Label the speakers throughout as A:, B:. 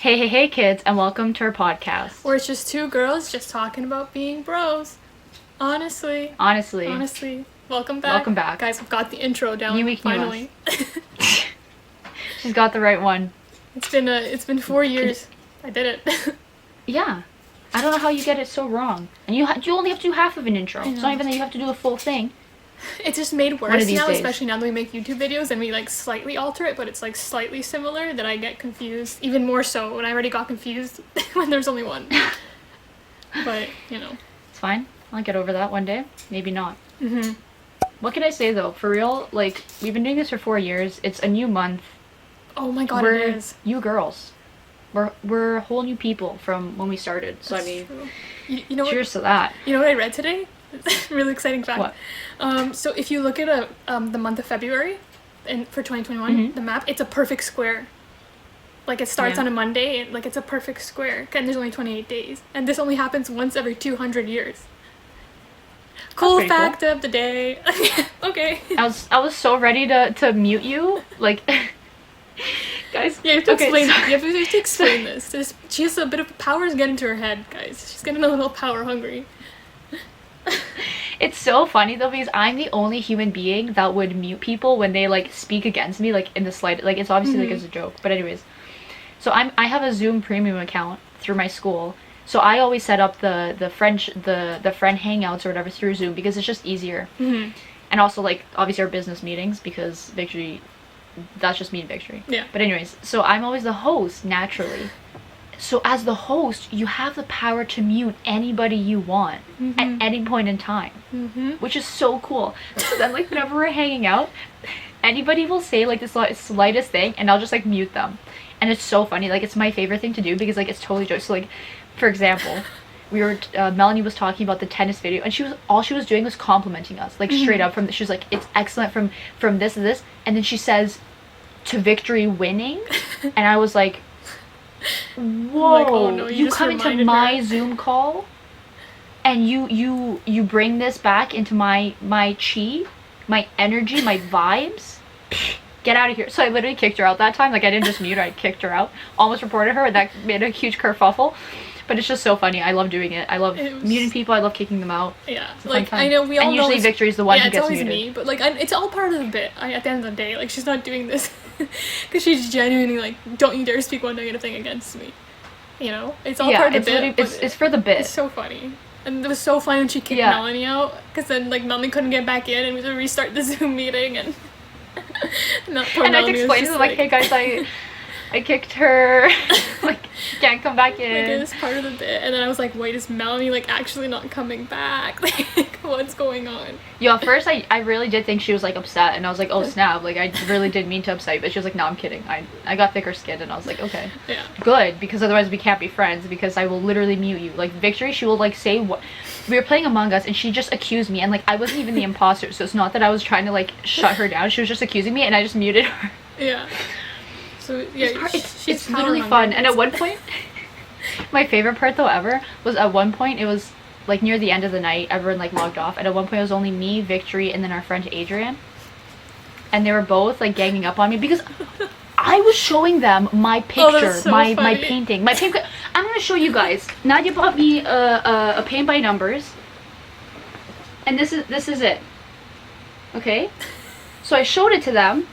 A: Hey, kids, and welcome to our podcast.
B: Where it's just two girls just talking about being bros. Honestly. Welcome back. Guys, I've got the intro down,
A: New week,
B: finally.
A: She's got the right one.
B: It's been 4 years. I did it.
A: Yeah. I don't know how you get it so wrong. And you only have to do half of an intro. It's not even that you have to do a full thing.
B: It's just made worse now, especially now that we make YouTube videos and we like slightly alter it, but it's like slightly similar, that I get confused. Even more so when I already got confused when there's only one. But, you know.
A: It's fine. I'll get over that one day. Maybe not. Mm-hmm. What can I say though? For real, like, we've been doing this for 4 years. It's a new month.
C: Oh my god,
A: it
C: is.
A: You girls. We're whole new people from when we started. So
B: That's
A: I mean,
B: true. You know
A: cheers to that.
B: You know what I read today? It's a really exciting fact.
A: What?
B: So if you look at the month of February, and for 2021, the map, it's a perfect square. Like it starts on a Monday, and like it's a perfect square, and there's only 28 days, and this only happens once every 200 years. Cool fact of the day. Okay.
A: I was so ready to mute you, like. Guys,
B: you have to explain. You have to explain this. She has a bit of powers get into her head, guys. She's getting a little power hungry.
A: It's so funny though, because I'm the only human being that would mute people when they like speak against me, like in the slight, like it's obviously like as a joke, but anyways. So I have a Zoom premium account through my school, so I always set up the friend hangouts or whatever through Zoom because it's just easier. And also like obviously our business meetings, because Victory, that's just me and Victory.
B: Yeah.
A: But anyways, so I'm always the host naturally. So as the host, you have the power to mute anybody you want at any point in time, which is so cool. So then, like, whenever we're hanging out, anybody will say, like, the slightest thing, and I'll just, like, mute them. And it's so funny. Like, it's my favorite thing to do because, like, it's totally joke. So, like, for example, Melanie was talking about the tennis video, and all she was doing was complimenting us, like, straight up. She was like, it's excellent from this to this. And then she says, to Victory winning. And I was like, whoa,
B: like, oh no, you
A: come into my Zoom call and you bring this back into my chi, my energy, my vibes. Get out of here. So I literally kicked her out that time. Like, I didn't just mute her, I kicked her out, almost reported her, and that made a huge kerfuffle. But it's just so funny. I love doing it. I love muting people. I love kicking them out.
B: Yeah, like I know we all know.
A: And usually Victory's the one who gets muted.
B: Yeah, it's always me. But like, it's all part of the bit. At the end of the day, like she's not doing this because she's genuinely like, don't you dare speak one negative thing against me. You know, it's all part of the bit.
A: It's for the bit.
B: It's so funny, and it was so funny when she kicked Melanie out, because then like Melanie couldn't get back in, and we had to restart the Zoom meeting, and
A: I had to explain to them like, hey guys, I kicked her, like, can't come back in.
B: Like, it was part of the bit. And then I was like, wait, is Melanie, like, actually not coming back? Like, what's going on?
A: Yo, at first, I really did think she was, like, upset. And I was like, oh, snap. Like, I really did mean to upset you. But she was like, no, I'm kidding. I got thicker skin. And I was like, okay.
B: Yeah.
A: Good. Because otherwise we can't be friends. Because I will literally mute you. Like, Victory, she will, like, say what... We were playing Among Us, and she just accused me. And, like, I wasn't even the imposter. So it's not that I was trying to, like, shut her down. She was just accusing me. And I just muted her.
B: Yeah. So, yeah,
A: it's literally fun. And at one point, my favorite part though ever was at one point, it was like near the end of the night, everyone like logged off, and at one point it was only me, Victory, and then our friend Adrian, and they were both like ganging up on me because I was showing them my picture, my painting, my paint. I'm gonna show you guys. Nadia bought me a paint by numbers, and this is it. Okay, so I showed it to them.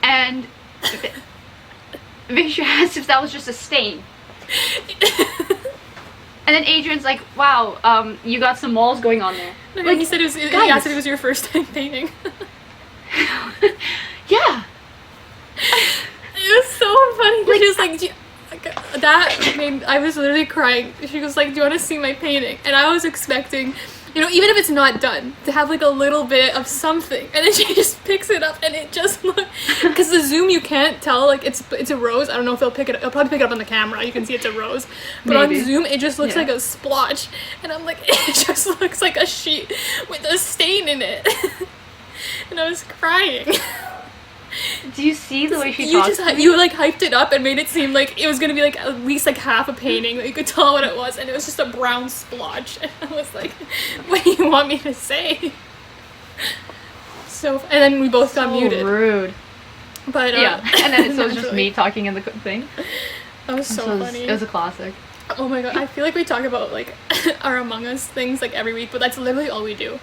A: And Victory asked if that was just a stain. And then Adrian's like, wow, you got some moles going on there.
B: No, like, he asked if it was your first time painting.
A: Yeah.
B: It was so funny. Like, she was like, that made, I was literally crying. She was like, do you want to see my painting? And I was expecting, you know, even if it's not done, to have like a little bit of something. And then she just picks it up, and it just looks, because the Zoom you can't tell, like it's a rose. I don't know if it'll pick it up. It'll probably pick it up on the camera. You can see it's a rose. But on Zoom it just looks like a splotch. And I'm like, it just looks like a sheet with a stain in it. And I was crying.
A: Do you see the way she talks?
B: You like hyped it up and made it seem like it was gonna be like at least like half a painting that you could tell what it was, and it was just a brown splotch. And I was like, what do you want me to say? So, and then we both got muted.
A: Rude.
B: But
A: yeah, and then so it's just me talking in the thing.
B: That was so funny.
A: It was a classic.
B: Oh my god, I feel like we talk about like our Among Us things like every week, but that's literally all we do.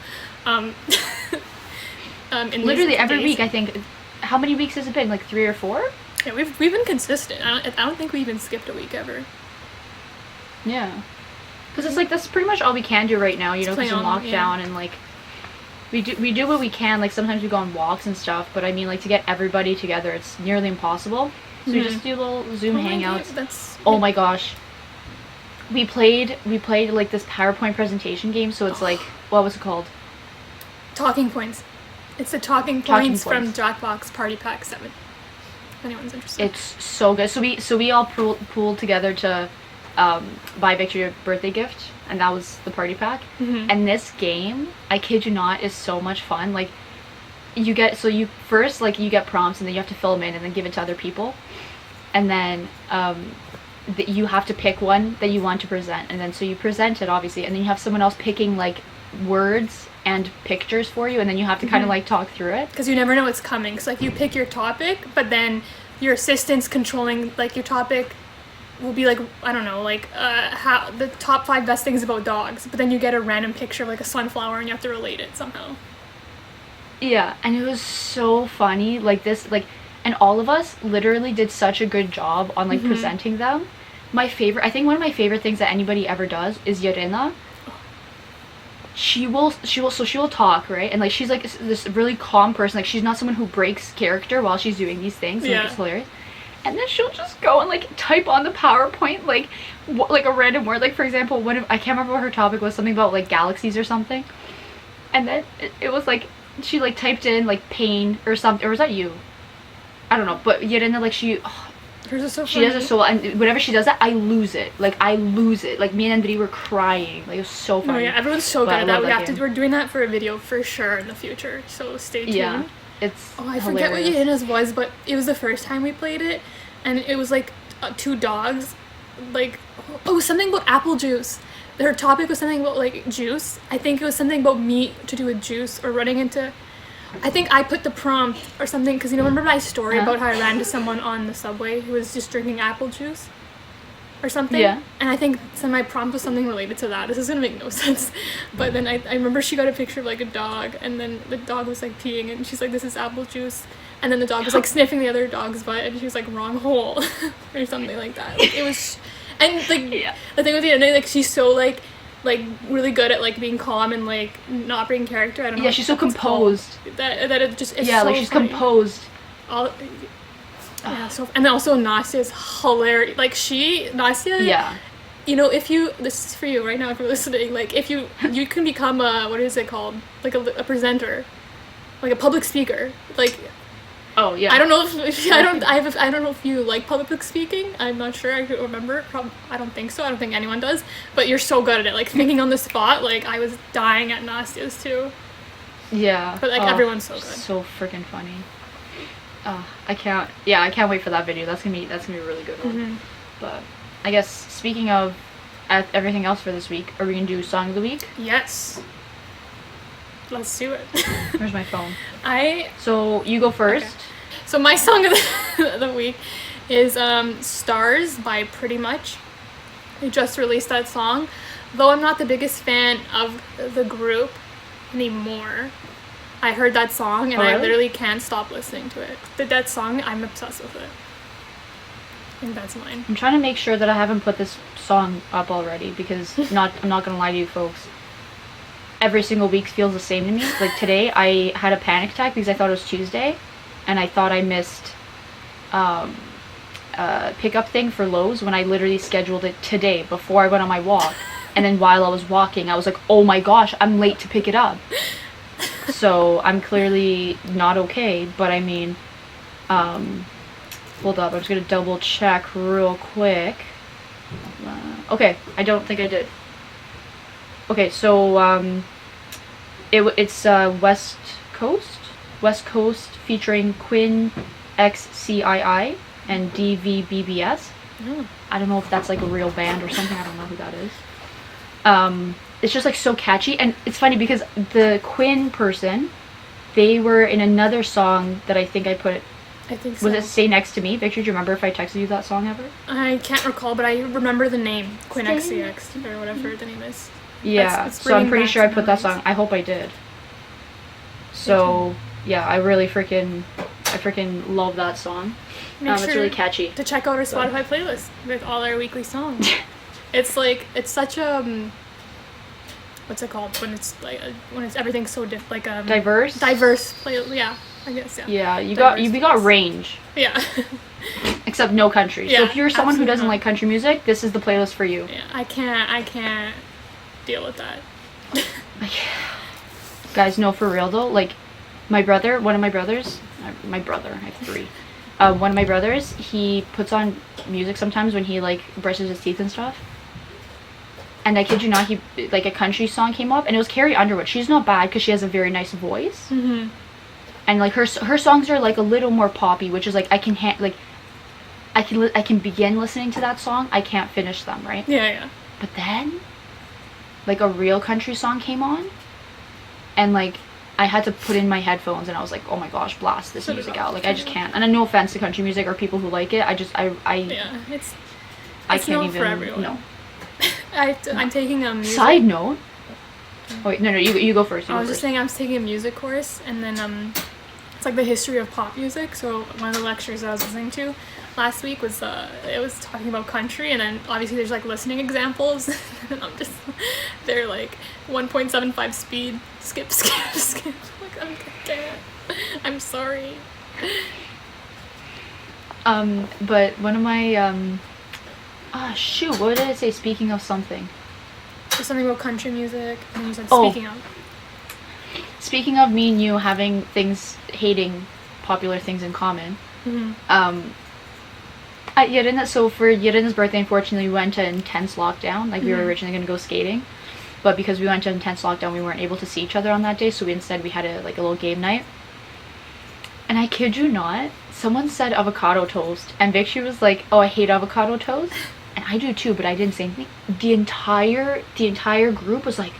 A: Literally every week, I think. How many weeks has it been? Like 3 or 4?
B: Yeah, we've been consistent. I don't think we even skipped a week ever.
A: Yeah, because it's like that's pretty much all we can do right now. You know, because in lockdown and like we do what we can. Like sometimes we go on walks and stuff, but I mean like to get everybody together, it's nearly impossible. So we just do little Zoom hangouts. Oh my gosh. We played like this PowerPoint presentation game, so it's like, what was it called?
B: Talking Points. It's the Talking Points from Jackbox Party Pack 7. If anyone's interested.
A: It's so good. So we all pooled together to buy Victory a birthday gift, and that was the party pack. And this game, I kid you not, is so much fun. Like you get prompts, and then you have to fill them in and then give it to other people, and then you have to pick one that you want to present, and then so you present it obviously, and then you have someone else picking like words and pictures for you, and then you have to kind of like talk through it
B: because you never know what's coming. So like you pick your topic, but then your assistant's controlling like your topic will be like, I don't know, like how the top 5 best things about dogs, but then you get a random picture of like a sunflower and you have to relate it somehow.
A: Yeah, and it was so funny, like this, like, and all of us literally did such a good job on like presenting them. I think one of my favorite things that anybody ever does is Yarina. She will talk, right? And like she's like this really calm person. Like she's not someone who breaks character while she's doing these things. And, like, it's hilarious. And then she'll just go and like type on the PowerPoint like a random word. Like for example, I can't remember what her topic was, something about like galaxies or something. And then it was like she like typed in like pain or something, or was that you? I don't know. But Yarina, like
B: hers is so
A: she
B: funny.
A: does it so well, and whenever she does that, I lose it. Like me and Andri were crying. Like it was so funny.
B: Oh yeah, everyone's so good at that. We're doing that for a video for sure in the future. So stay tuned.
A: Yeah, it's
B: I
A: hilarious.
B: forget what Yarina's was, but it was the first time we played it, and it was like 2 dogs, like something about apple juice. Her topic was something about like juice. I think it was something about meat to do with juice or running into. I think I put the prompt or something because remember my story about how I ran to someone on the subway who was just drinking apple juice or something. Yeah. And I think my prompt was something related to that. This is gonna make no sense. But then I remember she got a picture of like a dog, and then the dog was like peeing, and she's like, "This is apple juice," and then the dog was like sniffing the other dog's butt, and she was like, "Wrong hole," or something like that. Like, it was, and like the thing with the like she's so like really good at like being calm and like not breaking character. I don't know.
A: Yeah, she's so composed.
B: That it just is
A: so
B: like
A: she's
B: funny.
A: Composed.
B: Yeah, so and then also Nastya is hilarious. Like Nastya.
A: Yeah.
B: You know, this is for you right now if you're listening. Like if you can become a, what is it called? Like a presenter, like a public speaker. Like.
A: Oh yeah.
B: I don't know if I don't know if you like public speaking. I'm not sure. I don't remember. I don't think so. I don't think anyone does. But you're so good at it. Like thinking on the spot. Like I was dying at Nastya's too.
A: Yeah.
B: But like everyone's so good.
A: So freaking funny. I can't wait for that video. That's gonna be a really good one. But I guess speaking of everything else for this week, are we gonna do song of the week?
B: Yes. Let's do it.
A: Where's my phone?
B: So
A: you go first.
B: Okay. So my song of the week is Stars by Pretty Much. They just released that song. Though I'm not the biggest fan of the group anymore, I heard that song and I literally can't stop listening to it. That song, I'm obsessed with it. I think that's mine.
A: I'm trying to make sure that I haven't put this song up already because I'm not gonna lie to you folks. Every single week feels the same to me. Like today, I had a panic attack because I thought it was Tuesday, and I thought I missed pickup thing for Lowe's when I literally scheduled it today before I went on my walk. And then while I was walking, I was like, oh my gosh, I'm late to pick it up. So I'm clearly not okay. But I mean, hold up, I'm just gonna double check real quick. Okay, I don't think I did. Okay, so it's West Coast featuring Quinn XCII and DVBBS. I don't know if that's like a real band or something. I don't know who that is. It's just like so catchy, and it's funny because the Quinn person, they were in another song that I think I put
B: I think so.
A: Was it Stay Next to Me? Victor, do you remember if I texted you that song ever?
B: I can't recall, but I remember the name. Queen XCX, or whatever the name is.
A: Yeah, so I'm pretty sure I put that song. I hope I did. So, yeah, I freaking love that song. It's really catchy.
B: To check out our Spotify playlist with all our weekly songs. It's like, it's such a, what's it called? When it's everything's so like
A: diverse?
B: Diverse playlist, yeah. I guess, yeah.
A: Yeah, we got range.
B: Yeah.
A: Except no country.
B: Yeah,
A: so if you're someone who doesn't like country music, this is the playlist for you.
B: Yeah, I can't deal with that.
A: Guys, no, for real though, like, one of my brothers, I have 3. One of my brothers, he puts on music sometimes when he, like, brushes his teeth and stuff. And I kid you not, like, a country song came up, and it was Carrie Underwood. She's not bad because she has a very nice voice.
B: Mm-hmm.
A: And, like, her songs are, like, a little more poppy, which is, like, I can begin listening to that song. I can't finish them, right?
B: Yeah.
A: But then, like, a real country song came on, and, like, I had to put in my headphones, and I was like, oh my gosh, blast this music out. Like, I just can't. And no offense to country music or people who like it.
B: Yeah,
A: I can't
B: not
A: even.
B: For everyone.
A: No.
B: I'm taking a music.
A: Side note. Oh wait, no, you go first.
B: I was just saying I was taking a music course, and then it's like the history of pop music. So one of the lectures I was listening to last week was it was talking about country, and then obviously there's like listening examples. And they're like 1.75 speed, skip. Like I can't. I'm sorry.
A: But one of my shoot, what did I say? Speaking of something.
B: There's something about country music, and you said
A: Speaking of me and you hating popular things in common.
B: Mm-hmm.
A: At Yerina, so for Yerina's birthday, unfortunately, we went to intense lockdown. Like, we were
B: Mm-hmm.
A: originally going to go skating, but because we went to intense lockdown, we weren't able to see each other on that day, so we had a little game night. And I kid you not, someone said avocado toast, and Victor was like, oh, I hate avocado toast. And I do too, but I didn't say anything. The entire group was like,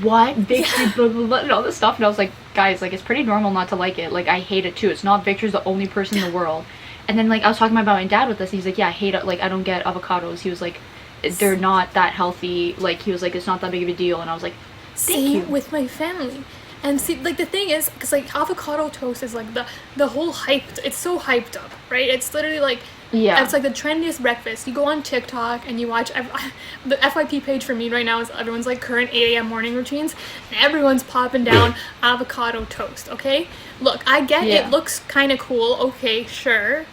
A: what? Victor, blah, blah, blah, and all this stuff. And I was like, guys, like, it's pretty normal not to like it. Like, I hate it too. It's not Victor's the only person in the world. And then, like, I was talking about my dad with this. He's like, yeah, I hate it. Like, I don't get avocados. He was like, they're not that healthy. Like, he was like, it's not that big of a deal. And I was like, thank you.
B: With my family. And see, like, the thing is, because, like, avocado toast is, like, the whole hyped, it's so hyped up, right? It's literally, like,
A: yeah,
B: it's, like, the trendiest breakfast. You go on TikTok and you watch, the FYP page for me right now is everyone's, like, current 8 a.m. morning routines, and everyone's popping down avocado toast, okay? Look, I get it looks kind of cool, okay, sure,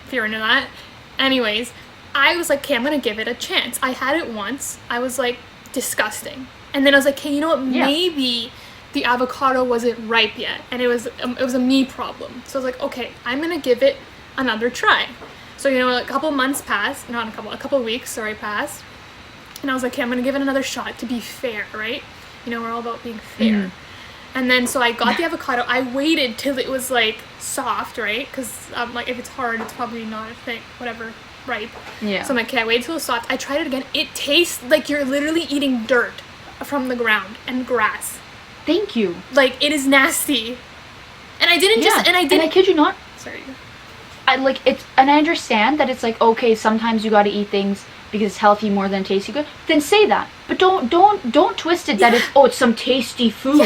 B: if you're into that. Anyways, I was like, okay, I'm gonna give it a chance. I had it once. I was like, disgusting. And then I was like, okay, you know what, maybe the avocado wasn't ripe yet, and it was a me problem. So I was like, okay, I'm gonna give it another try. So, you know, a couple months passed, a couple weeks, passed, and I was like, okay, I'm gonna give it another shot to be fair, right? You know, we're all about being fair. Mm-hmm. And then, so I got the avocado. I waited till it was, like, soft, right? Because, like, if it's hard, it's probably not a thing, whatever, ripe.
A: Yeah.
B: So I'm like, okay, I waited till it was soft. I tried it again. It tastes like you're literally eating dirt from the ground and grass.
A: Thank you.
B: Like, it is nasty. And I didn't
A: And I kid you not.
B: Sorry.
A: And I understand that it's like, okay, sometimes you gotta eat things because it's healthy more than it tastes good. Then say that. But don't twist it that it's some tasty food.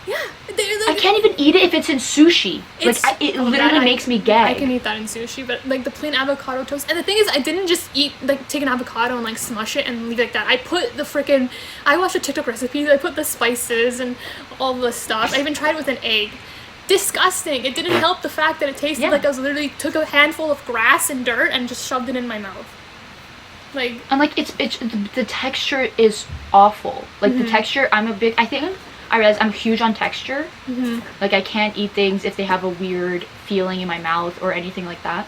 B: Yeah.
A: I can't even eat it if it's in sushi. Like, it literally makes me gag.
B: I can eat that in sushi, but, like, the plain avocado toast. And the thing is, I didn't just take an avocado and, like, smush it and leave it like that. I put I watched a TikTok recipe. I put the spices and all the stuff. I even tried it with an egg. Disgusting. It didn't help the fact that it tasted like I was literally took a handful of grass and dirt and just shoved it in my mouth. Like,
A: and, like, the texture is awful. Like, the texture, I realize I'm huge on texture. Mm-hmm. Like, I can't eat things if they have a weird feeling in my mouth or anything like that.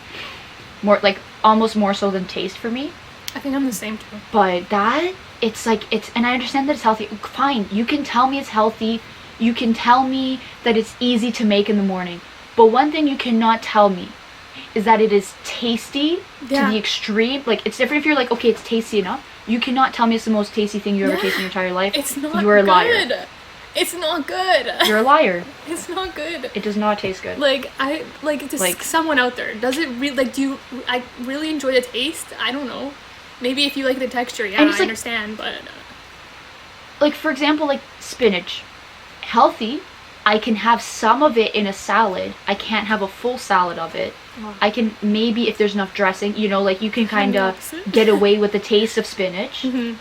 A: Almost more so than taste for me.
B: I think I'm the same too.
A: But and I understand that it's healthy. Fine, you can tell me it's healthy. You can tell me that it's easy to make in the morning. But one thing you cannot tell me is that it is tasty to the extreme. Like, it's different if you're like, okay, it's tasty enough. You cannot tell me it's the most tasty thing you ever tasted in your entire life.
B: It's not
A: You're a
B: good.
A: liar.
B: It's not good.
A: You're a liar.
B: It's not good.
A: It does not taste good.
B: Like, just like, someone out there, does it really, like, I really enjoy the taste? I don't know. Maybe if you like the texture, yeah, I understand, but...
A: Like, for example, like, spinach. Healthy. I can have some of it in a salad. I can't have a full salad of it. Oh. I can, maybe if there's enough dressing, you know, like, you can kind of get away with the taste of spinach. Mm-hmm.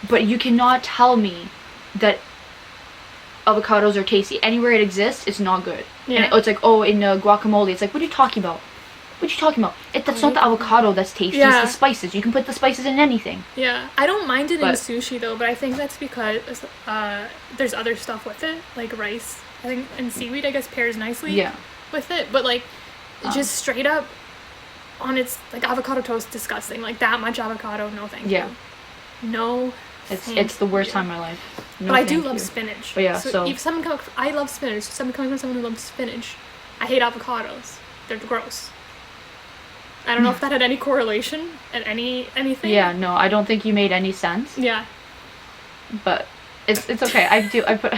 A: But you cannot tell me that avocados are tasty. Anywhere it exists, it's not good. Yeah. And it's like, oh, in guacamole, it's like, what are you talking about? What are you talking about? That's not the avocado that's tasty. Yeah. It's the spices. You can put the spices in anything.
B: Yeah. I don't mind it in sushi, though, but I think that's because there's other stuff with it, like rice. I think, and seaweed, I guess, pairs nicely with it. But, like, just straight up on its, like, avocado toast, disgusting. Like, that much avocado, no thank you. No.
A: It's the worst time of my life. No,
B: but I do love spinach.
A: But yeah,
B: so if someone I love spinach. Someone coming from someone who loves spinach, I hate avocados. They're gross. I don't know if that had any correlation at anything.
A: Yeah, no, I don't think you made any sense.
B: Yeah.
A: But it's okay. I put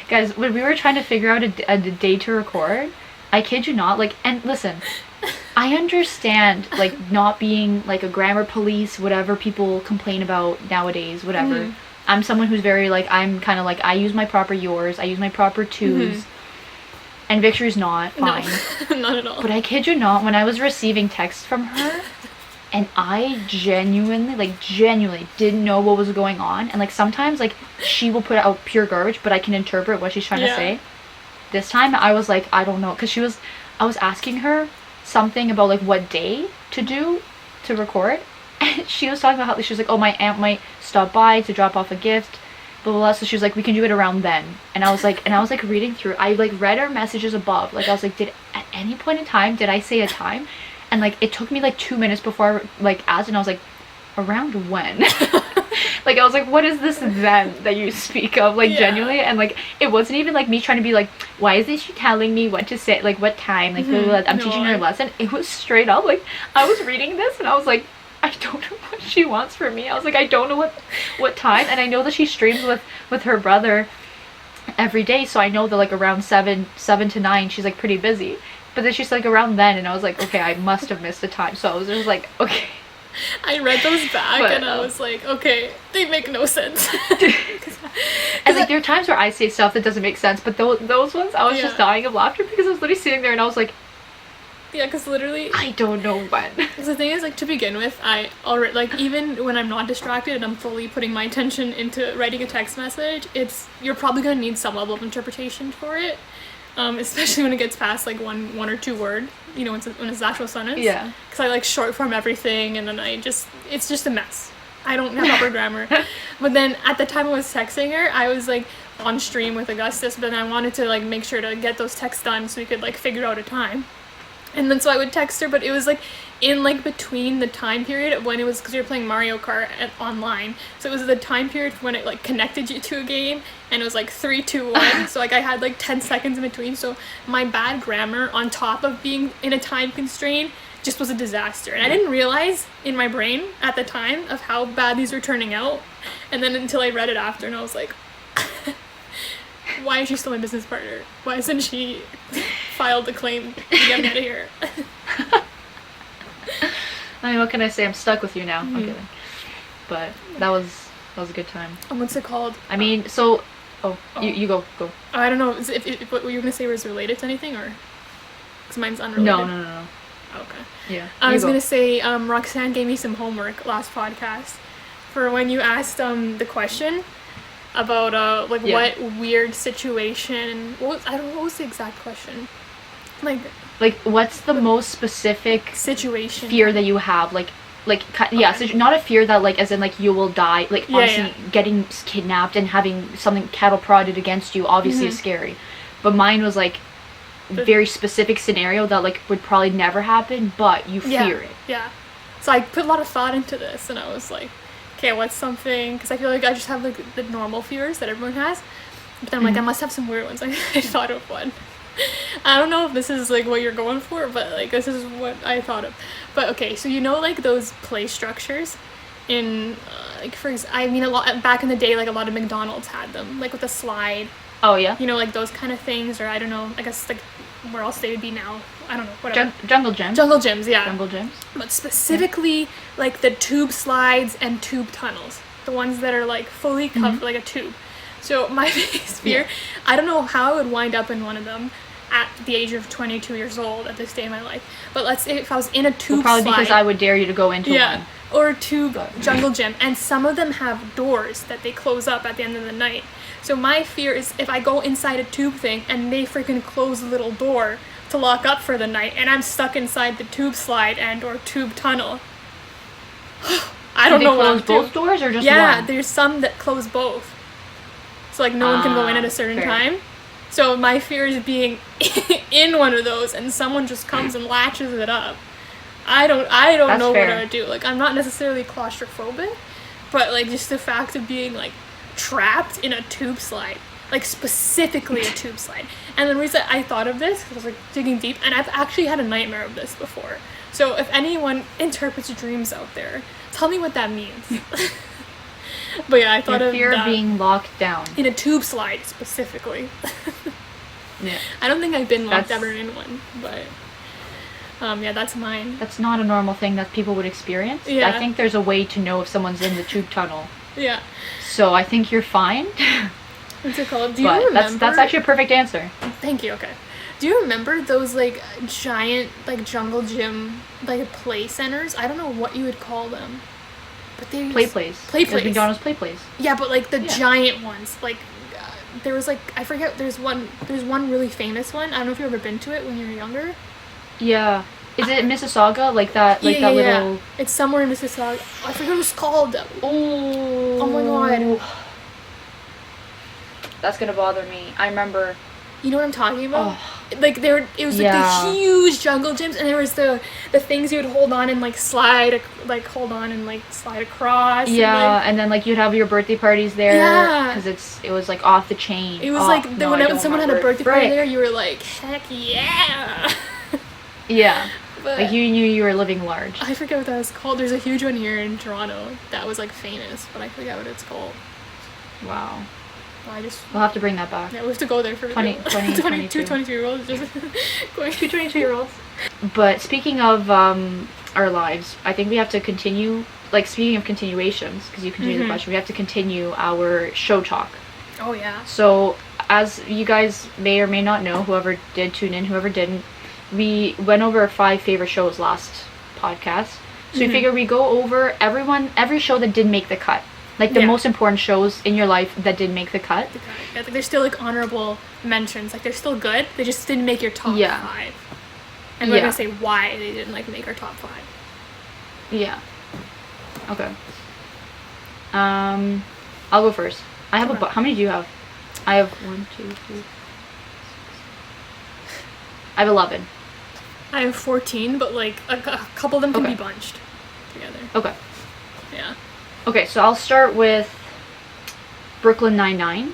A: guys, when we were trying to figure out a day to record, I kid you not, like, and listen, I understand, like, not being, like, a grammar police, whatever people complain about nowadays, whatever. Mm-hmm. I'm someone who's very, like, I'm kind of, like, I use my proper yours, I use my proper twos, and Victory's not, fine.
B: No, not at all.
A: But I kid you not, when I was receiving texts from her, and I genuinely didn't know what was going on, and, like, sometimes, like, she will put out pure garbage, but I can interpret what she's trying to say. This time, I was like, I don't know, because I was asking her something about, like, what day to record, and she was talking about how, she was like, oh, my aunt might stop by to drop off a gift, blah, blah, blah, so she was like, we can do it around then, and I was like reading through, I, like, read her messages above, like, I was like, at any point in time, did I say a time? And, like, it took me, like, 2 minutes before I, like, asked, and I was like, around when? Like, I was like, what is this then that you speak of, like, genuinely? And, like, it wasn't even, like, me trying to be like, why is she telling me what to say, like, what time, like, blah, blah, blah. I'm teaching her a lesson. It was straight up, like, I was reading this, and I was like, I don't know what she wants from me. I was like, I don't know what time, and I know that she streams with her brother every day, so I know that, like, around 7 to 9, she's, like, pretty busy. But then she's like, around then, and I was like, okay, I must have missed a time. So I was just like, okay.
B: I read those back, and I was like, okay, they make no sense.
A: And, like, there are times where I say stuff that doesn't make sense, but those ones, I was just dying of laughter, because I was literally sitting there, and I was like,
B: yeah, because literally...
A: I don't know when.
B: The thing is, like, to begin with, I already, like, even when I'm not distracted and I'm fully putting my attention into writing a text message, you're probably going to need some level of interpretation for it. Especially when it gets past, like, one or two word, you know, when it's actual sentence. Yeah. Because I, like, short form everything, and then it's just a mess. I don't have proper grammar. But then at the time I was texting her, I was, like, on stream with Augustus, but then I wanted to, like, make sure to get those texts done so we could, like, figure out a time. And then so I would text her, but it was, like, in, like, between the time period of when it was, because we were playing Mario Kart online, so it was the time period when it, like, connected you to a game, and it was, like, 3, 2, 1, so, like, I had, like, 10 seconds in between, so my bad grammar, on top of being in a time constraint, just was a disaster, and I didn't realize in my brain at the time of how bad these were turning out, and then until I read it after, and I was like, why is she still my business partner? Why hasn't she filed a claim to get me out of here?
A: I mean, what can I say? I'm stuck with you now. I'm kidding. But that was a good time.
B: And what's it called?
A: I mean, so... Oh. You go.
B: I don't know. If what you were going to say was related to anything, or... Because mine's unrelated.
A: No.
B: Okay.
A: Yeah.
B: I was going to say, Roxanne gave me some homework last podcast for when you asked the question about what weird situation... What was the exact question?
A: Like, what's the most specific
B: situation
A: fear that you have? Like, so not a fear that, like, as in, like, you will die. Like, honestly, getting kidnapped and having something cattle prodded against you obviously is scary. But mine was, like, very specific scenario that, like, would probably never happen, but you fear it.
B: Yeah. So I put a lot of thought into this, and I was like, okay, what's something... Because I feel like I just have, like, the normal fears that everyone has. But then I'm like, I must have some weird ones. I thought of one. I don't know if this is, like, what you're going for, but, like, this is what I thought of. But, okay, so you know, like, those play structures in like I mean a lot back in the day, like a lot of McDonald's had them, like with a slide.
A: Oh yeah.
B: You know, like those kind of things, or I don't know. I guess like where else they would be now. I don't know. Whatever.
A: Jungle gyms.
B: Jungle gyms, yeah.
A: Jungle gyms.
B: But specifically, like the tube slides and tube tunnels, the ones that are like fully covered, like a tube. So my biggest fear, I don't know how I would wind up in one of them at the age of 22 years old at this day in my life. But let's say if I was in a tube
A: probably
B: slide,
A: because I would dare you to go into one.
B: Or a tube jungle gym, and some of them have doors that they close up at the end of the night. So my fear is if I go inside a tube thing and they freaking close the little door to lock up for the night, and I'm stuck inside the tube slide and or tube tunnel. I don't know what I'm doing.
A: Both doors or just one?
B: Yeah, there's some that close both. So like no one can go in at a certain time. So my fear is being in one of those and someone just comes and latches it up. I don't know what I would do. Like I'm not necessarily claustrophobic, but like just the fact of being like trapped in a tube slide, like specifically a tube slide. And the reason I thought of this, I was like digging deep, and I've actually had a nightmare of this before. So if anyone interprets dreams out there, tell me what that means. But yeah, I thought of
A: fear of being locked down
B: in a tube slide specifically.
A: Yeah.
B: I don't think I've been locked ever in one, but yeah, that's mine.
A: That's not a normal thing that people would experience.
B: Yeah.
A: I think there's a way to know if someone's in the tube tunnel.
B: Yeah.
A: So I think you're fine.
B: What's it called? Do you remember?
A: That's actually a perfect answer.
B: Thank you. Okay. Do you remember those like giant like jungle gym like play centers? I don't know what you would call them, but they
A: play plays. McDonald's play plays.
B: Yeah, but like the giant ones. Like there was like I forget. There's one really famous one. I don't know if you've ever been to it when you were younger.
A: Yeah. Is it Mississauga? Like that? Like that little.
B: Yeah. It's somewhere in Mississauga. I forget what it's called.
A: Oh.
B: Oh my god.
A: That's gonna bother me. I remember.
B: You know what I'm talking about? Oh. Like it was like the huge jungle gyms, and there was the things you would hold on and like slide, like hold on and like slide across.
A: Yeah, and then like you'd have your birthday parties there. Yeah. Because it was like off the chain.
B: It was when someone had a birthday party there, you were like, heck yeah.
A: Yeah. But like you knew you were living large.
B: I forget what that was called. There's a huge one here in Toronto that was like famous, but I forget what it's called.
A: Wow.
B: We'll
A: have to bring that back.
B: Yeah, we have to go there for 22 22-year-olds. Just going 22-year-olds.
A: But speaking of our lives, I think we have to continue, like speaking of continuations, because you continue the question, we have to continue our show talk.
B: Oh yeah.
A: So as you guys may or may not know, whoever did tune in, whoever didn't, we went over our 5 favorite shows last podcast. So we figured we go over every show that didn't make the cut. Like the most important shows in your life that didn't make the cut.
B: Yeah, like they're still like honorable mentions. Like they're still good. They just didn't make your top 5. And we're gonna say why they didn't like make our top 5.
A: Yeah. Okay. I'll go first. I have how many do you have? I have 1, 2, 3. I have 11.
B: I have 14, but like a couple of them can be bunched together.
A: Okay.
B: Yeah.
A: Okay, so I'll start with Brooklyn Nine-Nine.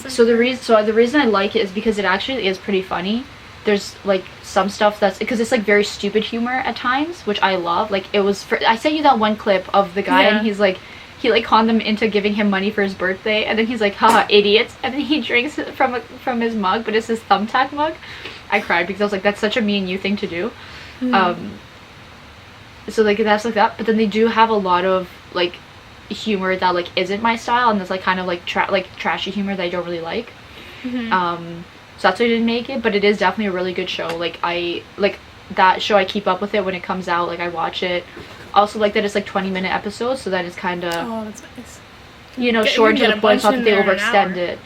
A: So the reason I like it is because it actually is pretty funny. There's like some stuff that's because it's like very stupid humor at times, which I love. Like I sent you that one clip of the guy and he's like he like conned them into giving him money for his birthday, and then he's like, haha, idiots, and then he drinks from his mug, but it's his thumbtack mug. I cried because I was like, that's such a me and you thing to do. So like that's like that, but then they do have a lot of like humor that like isn't my style, and that's like kind of like trashy humor that I don't really like. So that's why I didn't make it, but it is definitely a really good show. Like I like that show. I keep up with it when it comes out. Like I watch it. Also like that it's like 20-minute episodes, so that is kind of
B: that's nice.
A: You know, short to the point. It's not that they overextend it.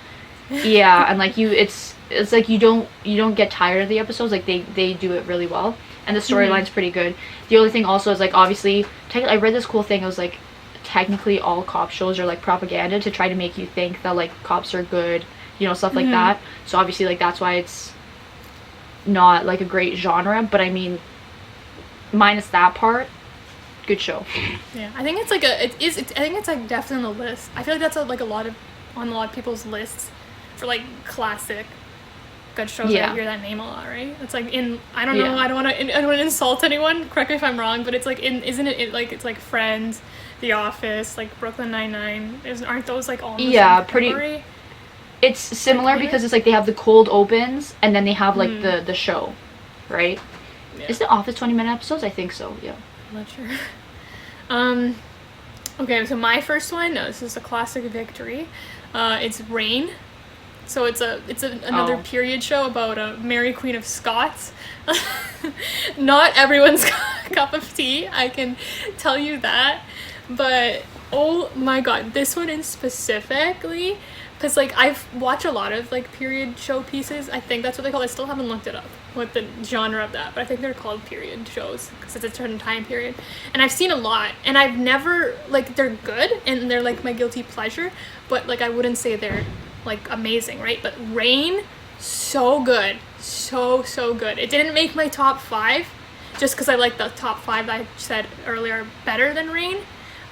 A: Yeah, and like it's like you don't get tired of the episodes. Like they do it really well. And the storyline's pretty good. The only thing also is like obviously I read this cool thing. It was like technically all cop shows are like propaganda to try to make you think that like cops are good, you know, stuff like that. So obviously like that's why it's not like a great genre, but I mean minus that part, good show.
B: Yeah, I think it's like I think it's like definitely on the list. I feel like that's on a lot of people's lists for like classic good shows. I hear that name a lot, right? It's like I don't know, I don't want to insult anyone, correct me if I'm wrong, but it's like isn't it like, it's like Friends, The Office, like Brooklyn Nine-Nine, aren't those like all in the same category?
A: It's similar because it's like they have the cold opens and then they have like the show, right? Is The Office 20-minute episodes? I think so, yeah.
B: I'm not sure. Okay, so my first one, this is a classic victory. It's Reign. So it's another period show about a Mary Queen of Scots. Not everyone's cup of tea, I can tell you that. But oh my god, this one in specifically, because like I've watched a lot of like period show pieces. I think that's what they call it. I still haven't looked it up, what the genre of that, but I think they're called period shows because it's a certain time period. And I've seen a lot, and I've never, like, they're good and they're like my guilty pleasure, but like I wouldn't say they're like amazing, right? But Reign, so good, so good. It didn't make my top 5 just because I like the top 5 I said earlier better than Reign,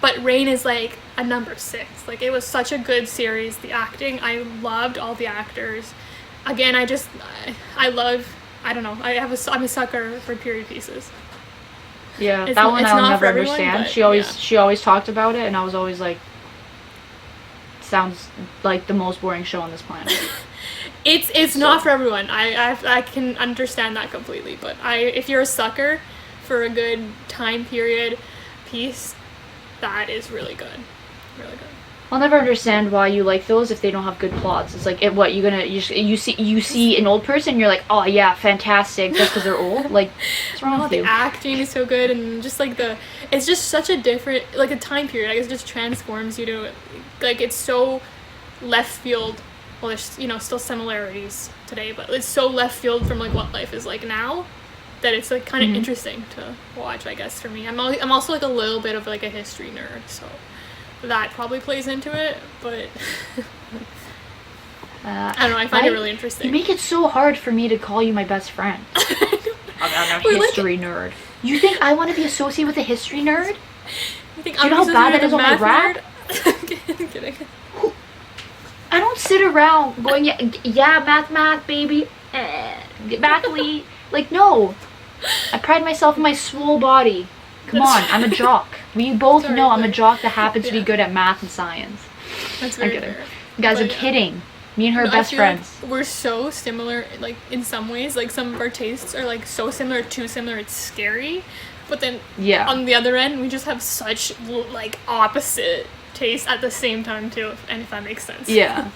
B: but Reign is like a number 6. Like, it was such a good series. The acting, I loved all the actors. Again, I don't know, I'm a sucker for period pieces.
A: Yeah, that one I'll never understand. She always talked about it, and I was always like, sounds like the most boring show on this planet.
B: It's not for everyone. I can understand that completely, but if you're a sucker for a good time period piece, that is really good. Really good.
A: I'll never understand why you like those if they don't have good plots. It's like, you see an old person, you're like, oh yeah, fantastic, just because they're old. Like, what's wrong with you?
B: The acting is so good, and just like it's just such a different, like, a time period. I guess it just transforms you to, like, it's so left field. Well, there's, you know, still similarities today, but it's so left field from like what life is like now that it's like kind of interesting to watch, I guess, for me. I'm also like a little bit of like a history nerd, so that probably plays into it, but I don't know, I find it really interesting.
A: You make it so hard for me to call you my best friend. I'm a history nerd. You think I want to be associated with a history nerd?
B: Do you
A: know how bad that is on my rap?
B: I'm kidding.
A: I don't sit around going, yeah, math, baby, mathly. Like, no. I pride myself in my swole body. Come on, I'm a jock. We both know I'm a jock that happens to be good at math and science.
B: That's very fair.
A: Guys, I'm kidding. Me and her are best friends.
B: Like we're so similar, like, in some ways. Like, some of our tastes are, like, so similar, too similar, it's scary. But then, on the other end, we just have such, like, opposite taste at the same time, too, and if that makes sense.
A: Yeah,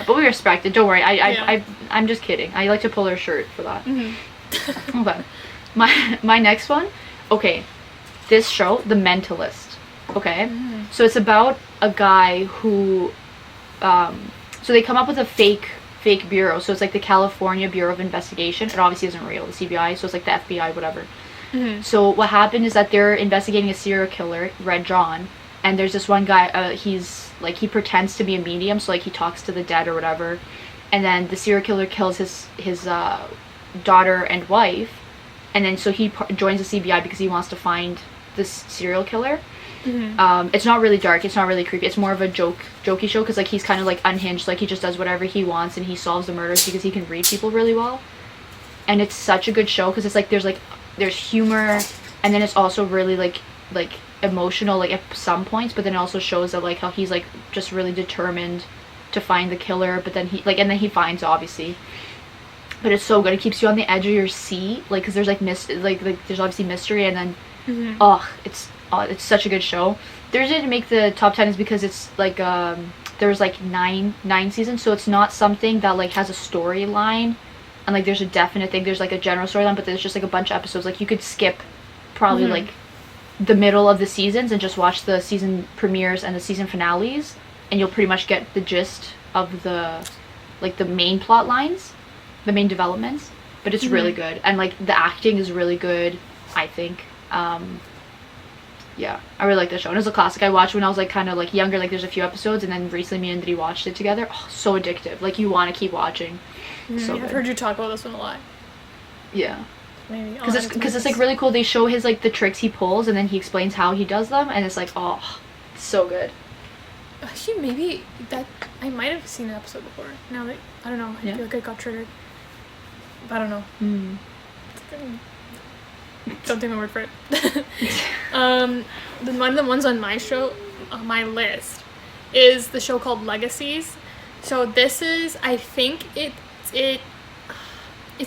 A: but we respect it. Don't worry. I'm just kidding. I like to pull her shirt for that. Okay, my next one. Okay, this show, The Mentalist. Okay, so it's about a guy who, so they come up with a fake bureau. So it's like the California Bureau of Investigation. It obviously isn't real, the CBI. So it's like the FBI, whatever. So what happened is that they're investigating a serial killer, Red John. And there's this one guy, he pretends to be a medium, so like he talks to the dead or whatever. And then the serial killer kills his daughter and wife. And then so he joins the CBI because he wants to find this serial killer. It's not really dark, it's not really creepy. It's more of a jokey show because like he's kind of like unhinged, like he just does whatever he wants and he solves the murders because he can read people really well. And it's such a good show because it's like there's humor, and then it's also really like emotional, like at some points, but then it also shows that like how he's like just really determined to find the killer, but then he he finds, obviously. But it's so good. It keeps you on the edge of your seat, like, because there's like there's obviously mystery, and then it's such a good show. They didn't make the top 10 is because it's like there was like nine seasons, so it's not something that like has a storyline and like there's a definite thing. There's like a general storyline, but there's just like a bunch of episodes. Like you could skip probably like the middle of the seasons and just watch the season premieres and the season finales, and you'll pretty much get the gist of the main plot lines, the main developments. But it's really good, and like the acting is really good, I think. Yeah, I really like this show, and it's a classic. I watched when I was like kind of like younger, like there's a few episodes, and then recently me and Dee watched it together. Oh, so addictive, like you want to keep watching. So
B: I've heard you talk about this one a lot.
A: Yeah, because it's like really cool. They show his like the tricks he pulls, and then he explains how he does them, and it's like, oh, it's so good.
B: Actually, maybe that I might have seen an episode before. Now that I don't know, I feel like I got triggered. I don't know. Don't take my word for it. One of the ones on my list is the show called Legacies. So this is, I think it's a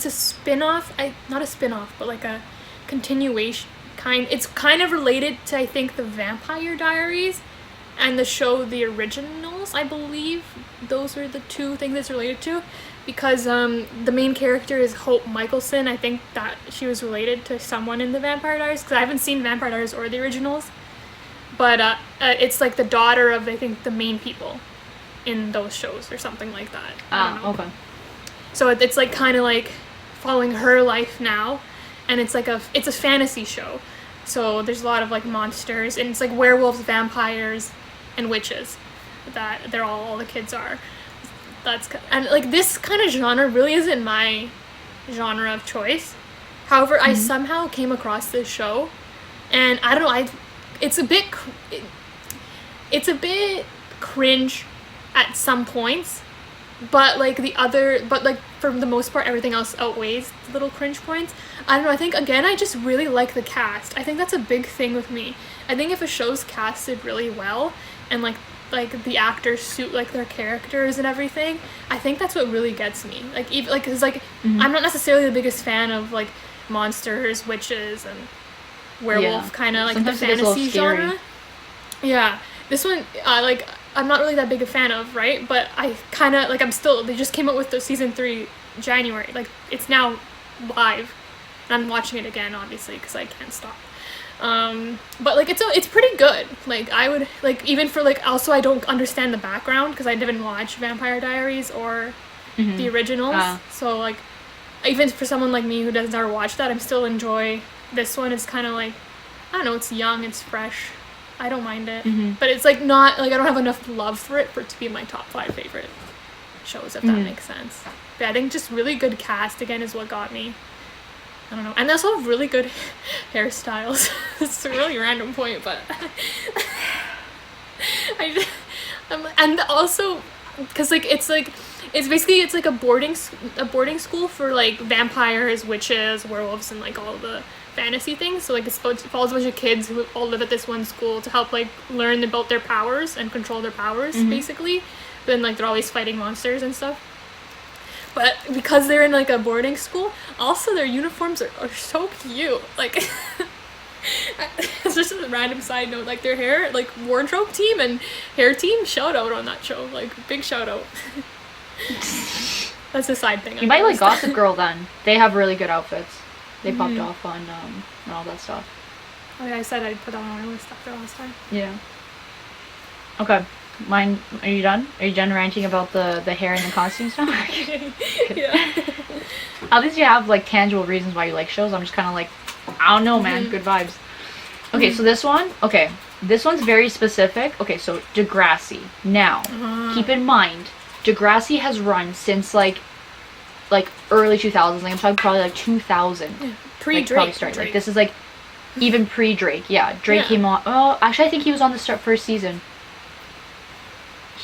B: spin-off, not a spin-off, but like a continuation it's kind of related to, I think, the Vampire Diaries and the show The Originals, I believe. Those are the two things it's related to, because the main character is Hope Michelson. I think that she was related to someone in the Vampire Diaries, because I haven't seen Vampire Diaries or The Originals, but it's like the daughter of, I think, the main people in those shows or something like that.
A: Okay.
B: So it's like kind of like following her life now, and it's a fantasy show. So there's a lot of like monsters, and it's like werewolves, vampires, and witches. That they're all the kids are. And like this kind of genre really isn't my genre of choice. However, I somehow came across this show, and I don't know. It's a bit cringe at some points, but like for the most part, everything else outweighs the little cringe points. I don't know, I think, again, I just really like the cast. I think that's a big thing with me. I think if a show's casted really well, and like the actors suit like their characters and everything, I think that's what really gets me. Like, even like, cause like I'm not necessarily the biggest fan of like monsters, witches, and werewolf kind of like sometimes the fantasy genre. Yeah, this one like I'm not really that big a fan of, right? But I kind of like, they just came out with the season 3 January. Like, it's now live, and I'm watching it again, obviously, because I can't stop. But like it's pretty good. Like, I would like, even for like, also I don't understand the background because I didn't watch Vampire Diaries or the originals. So like, even for someone like me who does never watch that, I'm still enjoy this one. It's kind of like, I don't know, it's young, it's fresh. I don't mind it, but it's like not like I don't have enough love for it to be my top 5 favorite shows, if that makes sense. But I think just really good cast again is what got me. I don't know, and they also have really good hairstyles. It's a really random point, but and also because like it's basically a boarding school for like vampires, witches, werewolves, and like all the fantasy things. So like it follows a bunch of kids who all live at this one school to help like learn about their powers and control their powers, basically. But then like they're always fighting monsters and stuff. But because they're in like a boarding school, also their uniforms are so cute. Like it's just a random side note, like their hair, like wardrobe team and hair team, shout out on that show, like big shout out. That's a side thing.
A: You might like Gossip Girl then. They have really good outfits. They popped off on and all that stuff.
B: Oh yeah, I said I'd put that on my list after last time.
A: Yeah. Okay. Mine, are you done? Are you done ranting about the hair and the costumes now?
B: Yeah.
A: At least you have like tangible reasons why you like shows. I'm just kind of like, I don't know, man. Good vibes. Okay, so this one's very specific. Okay, so Degrassi. Now, keep in mind, Degrassi has run since like early 2000s. Like I'm talking probably like 2000.
B: Yeah. Pre-Drake.
A: Like, Drake. Like this is like even pre-Drake. Yeah, Drake came on. Oh, actually, I think he was on the first season.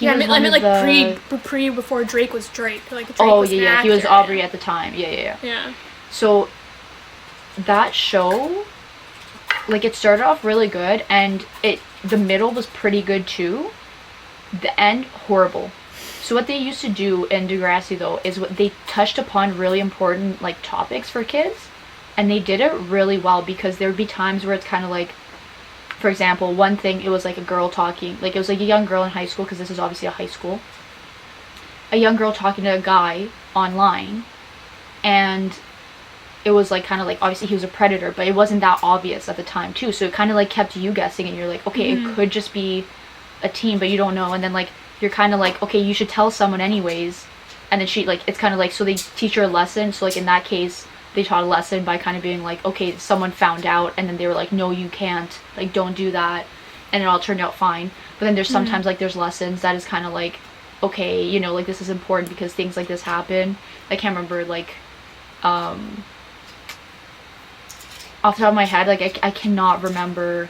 B: I meant like before Drake was Drake. Like Drake was an actor.
A: He was Aubrey at the time. Yeah. So that show, like, it started off really good, and the middle was pretty good too. The end, horrible. So what they used to do in Degrassi though is they touched upon really important like topics for kids, and they did it really well, because there would be times where it's kind of like, for example, one thing, it was like a girl talking, like it was like a young girl in high school, because this is obviously a high school, a young girl talking to a guy online, and it was like kind of like, obviously he was a predator, but it wasn't that obvious at the time too, so it kind of like kept you guessing, and you're like, okay, it could just be a teen, but you don't know, and then like you're kind of like, okay, you should tell someone anyways, and then she like, it's kind of like, so they teach her a lesson, so like in that case they taught a lesson by kind of being like, okay, someone found out, and then they were like, no, you can't, like, don't do that, and it all turned out fine. But then there's sometimes like there's lessons that is kind of like, okay, you know, like this is important because things like this happen. I can't remember like off the top of my head, like I cannot remember,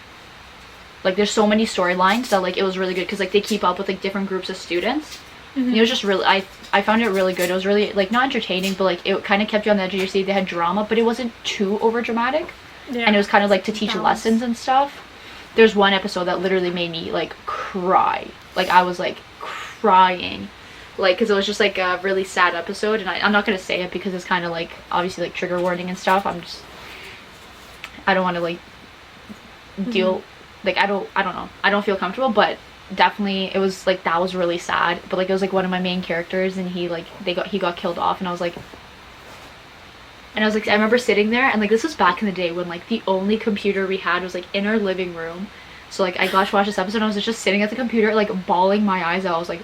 A: like there's so many storylines that like it was really good, because like they keep up with like different groups of students. Mm-hmm. It was just really, I found it really good. It was really, like, not entertaining, but, like, it kind of kept you on the edge of your seat. They had drama, but it wasn't too over dramatic. Yeah. And it was kind of, like, to teach lessons and stuff. There's one episode that literally made me, like, cry. Like, I was, like, crying. Like, because it was just, like, a really sad episode. And I'm not going to say it because it's kind of, like, obviously, like, trigger warning and stuff. I don't want to, like, deal, like, I don't know. I don't feel comfortable, but definitely it was like that was really sad, but like it was like one of my main characters and he got killed off, and I was like I remember sitting there, and like this was back in the day when like the only computer we had was like in our living room, so like I got to watch this episode and I was just sitting at the computer like bawling my eyes out. I was like,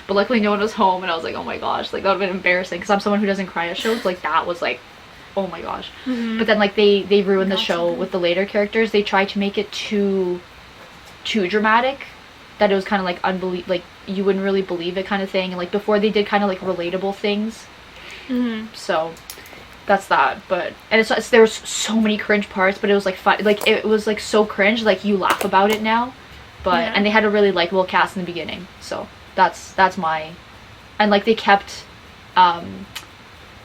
A: but luckily no one was home, and I was like, oh my gosh, like that would have been embarrassing because I'm someone who doesn't cry at shows. Like that was like, oh my gosh. But then like they ruined the show with the later characters. They tried to make it too dramatic, that it was kind of like like you wouldn't really believe it kind of thing. And like before they did kind of like relatable things. So that's that. But and there was so many cringe parts, but it was like fun. Like it was like so cringe, like you laugh about it now. But and they had a really likable cast in the beginning. So that's my, and like they kept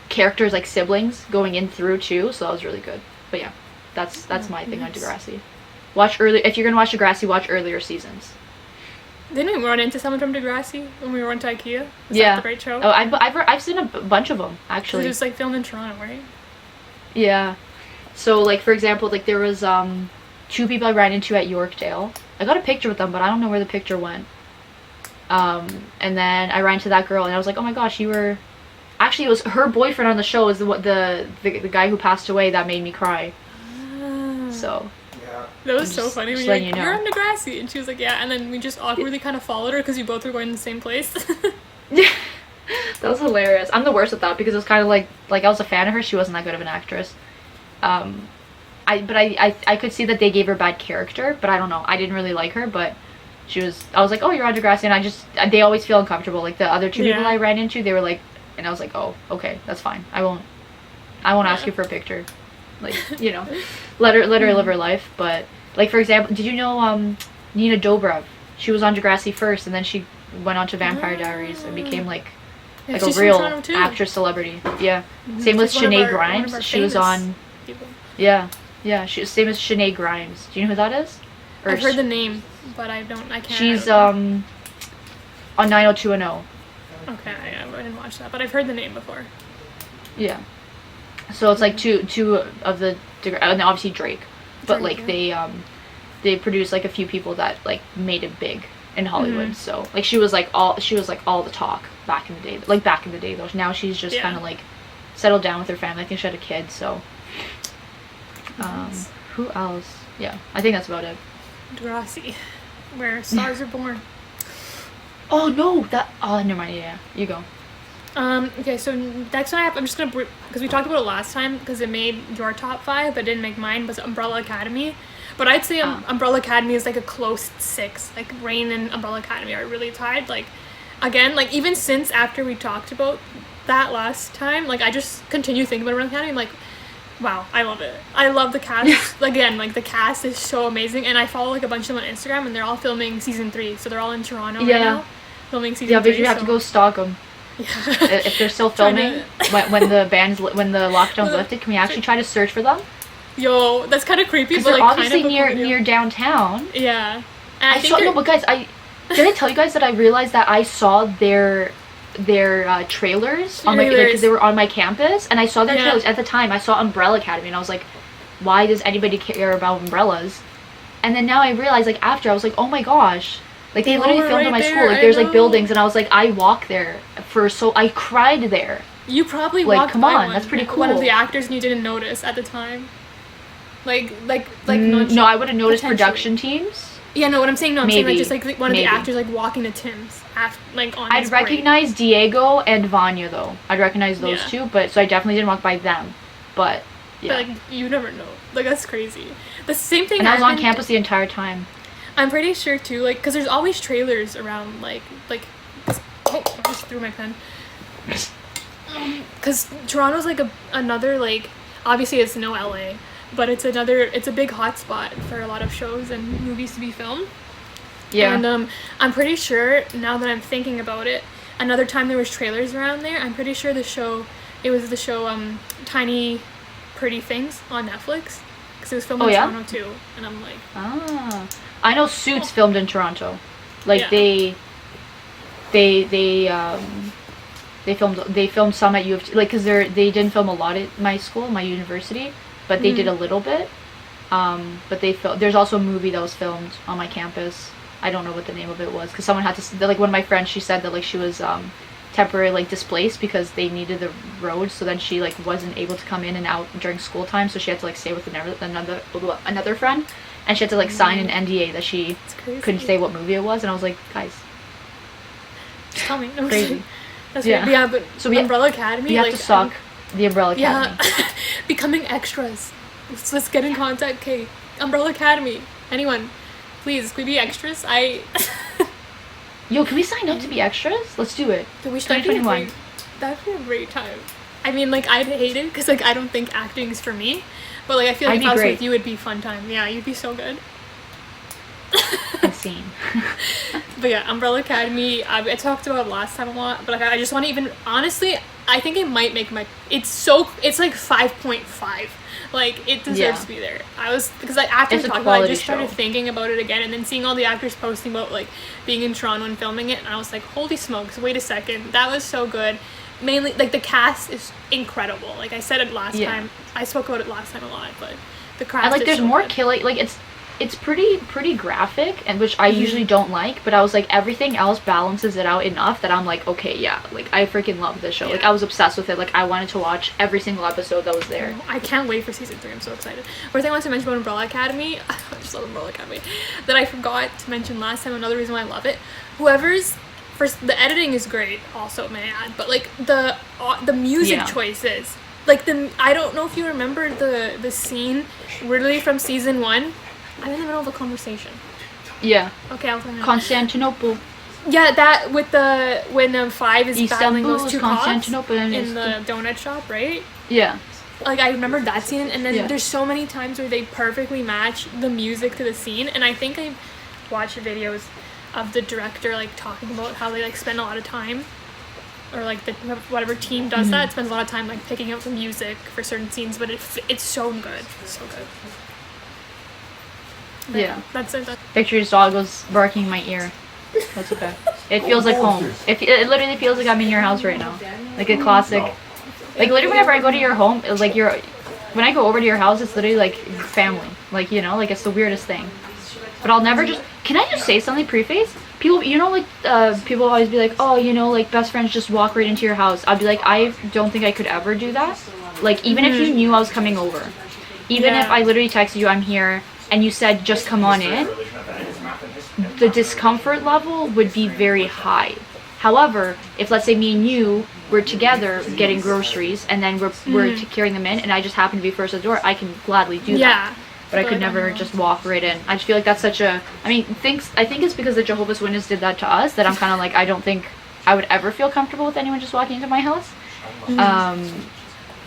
A: characters like siblings going in through too, so that was really good. But yeah, that's my thing on Degrassi. Watch early if you're gonna watch Degrassi. Watch earlier seasons.
B: Didn't we run into someone from Degrassi when we went to IKEA? Is that the great show?
A: Oh, I've seen a bunch of them actually.
B: It was like filmed in Toronto, right? Yeah.
A: So like for example, like there was 2 people I ran into at Yorkdale. I got a picture with them, but I don't know where the picture went. And then I ran into that girl, and I was like, oh my gosh, you were. Actually, it was her boyfriend on the show. Is the guy who passed away that made me cry. So.
B: That was so funny. When you're on Degrassi, and she was like, yeah, and then we just awkwardly kind of followed her because we both were going to the same place.
A: That was hilarious. I'm the worst at that because it was kind of like I was a fan of her. She wasn't that good of an actress. I could see that they gave her bad character, but I don't know. I didn't really like her, but I was like, oh, you're on Degrassi, and they always feel uncomfortable. Like the other 2 people I ran into, they were like, and I was like, oh, okay, that's fine. I won't ask you for a picture. Like, you know, let her live her life. But like for example, did you know Nina Dobrev? She was on Degrassi first, and then she went on to Vampire Diaries and became like a real actress celebrity. Yeah. Same with Sinead Grimes. She was on. People. Yeah. She was same as Sinead Grimes. Do you know who that is?
B: I've heard the name, but I can't.
A: She's on 90210.
B: Okay, I didn't watch that, but I've heard the name before.
A: Yeah. So it's like two of the, and obviously Drake, but like they produced like a few people that like made it big in Hollywood. So like she was like all the talk back in the day. Like back in the day though. Now she's just kind of like settled down with her family. I think she had a kid. So who else? Yeah, I think that's about it.
B: Degrassi, where stars are born.
A: Oh no, never mind. Yeah, you go.
B: Okay, so next one I'm just gonna, because we talked about it last time, because it made your top 5, but didn't make mine, was Umbrella Academy. But I'd say Umbrella Academy is like a close 6. Like Rain and Umbrella Academy are really tied. Like, again, like even since after we talked about that last time, like I just continue thinking about Umbrella Academy. I'm like, wow, I love it. I love the cast. Again, like the cast is so amazing, and I follow like a bunch of them on Instagram, and they're all filming season 3, so they're all in Toronto right now, filming season 3.
A: Yeah, but you have to go stalk them. Yeah. If they're still filming when the lockdown's lifted, can we actually try to search for them?
B: Yo, that's kind of creepy.
A: Because they're like obviously near downtown.
B: Yeah.
A: And but guys, did I tell you guys that I realized that I saw their trailers on because they were on my campus, and I saw their trailers at the time. I saw Umbrella Academy, and I was like, why does anybody care about umbrellas? And then now I realized, like after, I was like, oh my gosh. Like they literally filmed at my school. Like there's like buildings, and I was like, I walk there I cried there.
B: You probably
A: like
B: walked
A: come on, that's pretty cool.
B: One of the actors, and you didn't notice at the time. Like
A: no, I would have noticed production teams.
B: Yeah, no, what I'm saying, I'm saying like just like one of the actors like walking to Tim's after, like on.
A: I'd recognize Diego and Vanya though. I'd recognize those two, but so I definitely didn't walk by them. But yeah,
B: but, like you never know. Like that's crazy. The same thing.
A: And I was on campus the entire time.
B: I'm pretty sure too, like, because there's always trailers around, like, oh, I just threw my pen. Because Toronto's, like, another, like, obviously it's no LA, but it's a big hotspot for a lot of shows and movies to be filmed.
A: Yeah.
B: And I'm pretty sure, now that I'm thinking about it, another time there was trailers around there. I'm pretty sure it was the show Tiny Pretty Things on Netflix. Because it was filmed in Toronto too. And I'm like...
A: Ah. I know Suits filmed in Toronto. Like,
B: Yeah.
A: they filmed some at U of T, like, because they didn't film a lot at my school, my university, but they did a little bit. But there's also a movie that was filmed on my campus. I don't know what the name of it was, because someone had to, like, one of my friends, she said that, like, she was temporarily, like, displaced because they needed the road, so then she, like, wasn't able to come in and out during school time, so she had to, like, stay with another friend, and she had to, like, sign an NDA that she couldn't say what movie it was, and I was like, guys,
B: just tell me.
A: crazy.
B: That's weird. Yeah, but so Umbrella Academy,
A: we have to suck the Umbrella Academy.
B: Yeah. Becoming extras. Let's get in contact, Kate. Umbrella Academy. Anyone, please, can we be extras?
A: Yo, can we sign up to be extras? Let's do it.
B: We should. That'd be a great time. I mean, like, I'd hate it because, like, I don't think acting is for me. But, like, I feel like if I was with you, it'd be a fun time. Yeah, you'd be so good.
A: Insane.
B: But yeah, Umbrella Academy, I talked about it last time a lot, but, like, I just want to even, honestly, I think it might make it's like 5.5. Like, it deserves to be there. Because like, after talking about it, I just started thinking about it again, and then seeing all the actors posting about, like, being in Toronto and filming it, and I was like, holy smokes, wait a second, that was so good. Mainly, like, the cast is incredible. Like, I said it last time. I spoke about it last time a lot, but the cast
A: like,
B: is
A: there's
B: so
A: more
B: good.
A: killing, like, it's pretty graphic, and which I usually don't like, but I was like, everything else balances it out enough that I'm like, okay, yeah, like, I freaking love this show. Like, I was obsessed with it. Like, I wanted to watch every single episode that was there.
B: I can't wait for season 3. I'm so excited. One thing I want to mention about Umbrella Academy, I just love Umbrella Academy, that I forgot to mention last time, another reason why I love it, first, the editing is great also, may I add, but, like, the music choices, like, I don't know if you remember the scene literally from season 1. I'm in the middle of a conversation.
A: Yeah.
B: Okay, I'll tell you.
A: Constantinople.
B: Yeah, that with when 5 is battling those two cops in the donut shop, right?
A: Yeah.
B: Like, I remember that scene, and then there's so many times where they perfectly match the music to the scene, and I think I watched videos of the director, like, talking about how they, like, spend a lot of time, or, like, whatever team does that spends a lot of time, like, picking out the music for certain scenes, but it's so good. So good. But
A: yeah.
B: That's it.
A: Victory's dog was barking in my ear. That's okay. It feels like home. It literally feels like I'm in your house right now. Like a classic. Like, literally whenever I go to your home, it's like when I go over to your house, it's literally like family. Like, you know, like, it's the weirdest thing. But I'll never can I just say something preface? People, you know, like, people always be like, oh, you know, like, best friends just walk right into your house. I'd be like, I don't think I could ever do that. Like, even if you knew I was coming over. Even if I literally texted you, I'm here, and you said, just come on in, the discomfort level would be very high. However, if, let's say, me and you were together getting groceries, and then we're carrying them in, and I just happen to be first at the door, I can gladly do that. But I could never just walk right in. I just feel like that's such a... I think it's because the Jehovah's Witnesses did that to us, that I'm kind of like, I don't think I would ever feel comfortable with anyone just walking into my house.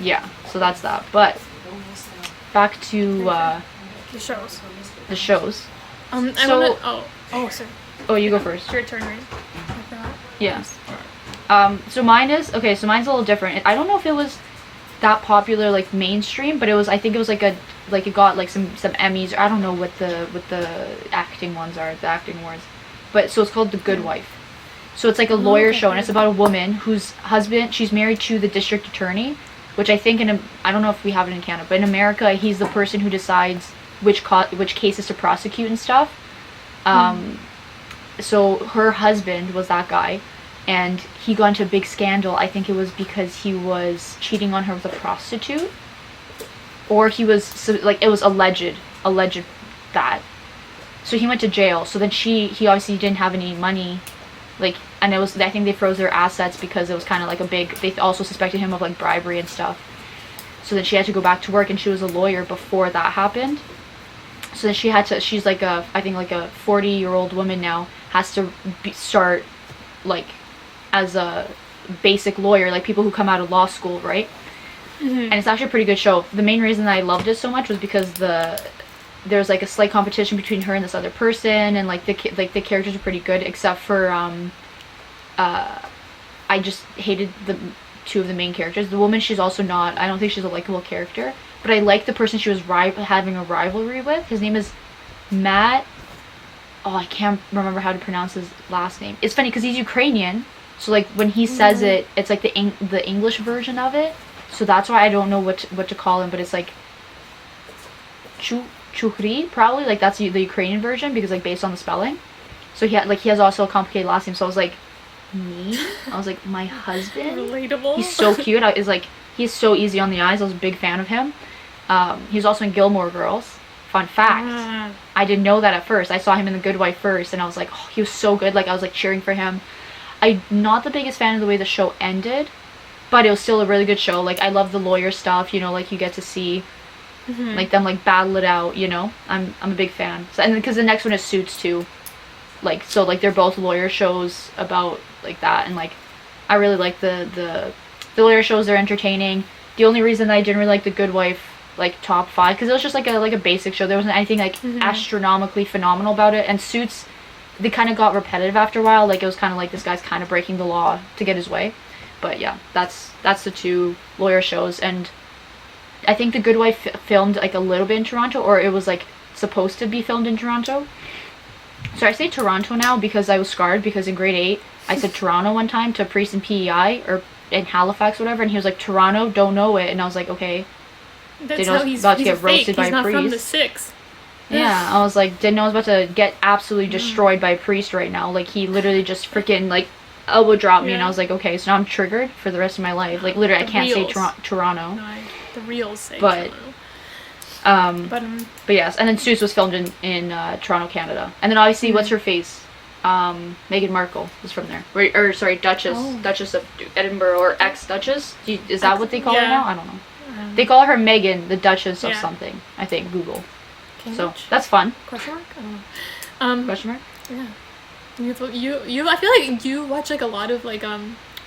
A: Yeah, so that's that. But back to...
B: the shows.
A: The shows.
B: Sorry.
A: Oh, you go first.
B: It's your turn, right?
A: Yeah. So mine's a little different. I don't know if it was that popular, like, mainstream, but I think it was like it got like some Emmys. I don't know what the acting ones are, the acting awards. But so it's called The Good Wife. So it's like a lawyer show, and it's about a woman whose husband, she's married to the district attorney, which I think I don't know if we have it in Canada, but in America, he's the person who decides which cases to prosecute and stuff. So her husband was that guy, and he got into a big scandal. I think it was because he was cheating on her with a prostitute, or it was alleged that. So he went to jail. So then he obviously didn't have any money, like, and I think they froze their assets because it was kind of like they also suspected him of, like, bribery and stuff. So then she had to go back to work, and she was a lawyer before that happened. So then she's like I think like a 40-year-old woman now, has to start, like, as a basic lawyer, like people who come out of law school, right? And it's actually a pretty good show. The main reason that I loved it so much was because the there's like a slight competition between her and this other person, and like the characters are pretty good, except for I just hated the two of the main characters. The woman, she's also not, I don't think she's a likable character, but I like the person she was having a rivalry with. His name is Matt. Oh, I can't remember how to pronounce his last name. It's funny because he's Ukrainian, so like when he says it, it's like the English version of it. So that's why I don't know what to call him, but it's like Chukhri, probably, like that's the Ukrainian version, because like based on the spelling. So he has also a complicated last name. So I was like, me? I was like, my husband?
B: Relatable.
A: He's so cute. He's so easy on the eyes. I was a big fan of him. He was also in Gilmore Girls. Fun fact. I didn't know that at first. I saw him in The Good Wife first, and I was like, oh, he was so good. Like, I was like cheering for him. I'm not the biggest fan of the way the show ended, but it was still a really good show. Like, I love the lawyer stuff, you know, like you get to see like them like battle it out, you know. I'm a big fan. So, and because the next one is Suits too. Like, so like they're both lawyer shows about like that, and like I really like the lawyer shows. They're entertaining. The only reason that I didn't really like The Good Wife, like top 5, because it was just like a basic show. There wasn't anything like astronomically phenomenal about it. And Suits, they kind of got repetitive after a while. Like, it was kind of like this guy's kind of breaking the law to get his way. But yeah, that's the two lawyer shows. And I think The Good Wife filmed like a little bit in Toronto, or it was like supposed to be filmed in Toronto. So I say Toronto now because I was scarred, because in grade 8 I said Toronto one time to a priest in PEI or in Halifax, whatever, and he was like, Toronto, don't know it. And I was like, okay.
B: That's how he's about to get roasted by a priest. He's not from the 6.
A: Yeah, I was like, didn't know I was about to get absolutely destroyed by a priest right now. Like, he literally just freaking like elbow dropped me, and I was like, okay, so now I'm triggered for the rest of my life. Like, literally, I can't say Toronto.
B: No, the reals say
A: but,
B: Toronto.
A: But yes, and then Suits was filmed in Toronto, Canada. And then obviously, what's her face? Meghan Markle was from there. Or sorry, Duchess of Edinburgh, or ex-Duchess. Is that what they call her now? I don't know. They call her Megan, the Duchess of something. I think, Google. Cambridge? So that's fun.
B: Question mark? I don't know. Question
A: mark?
B: Yeah. You. I feel like you watch like a lot of like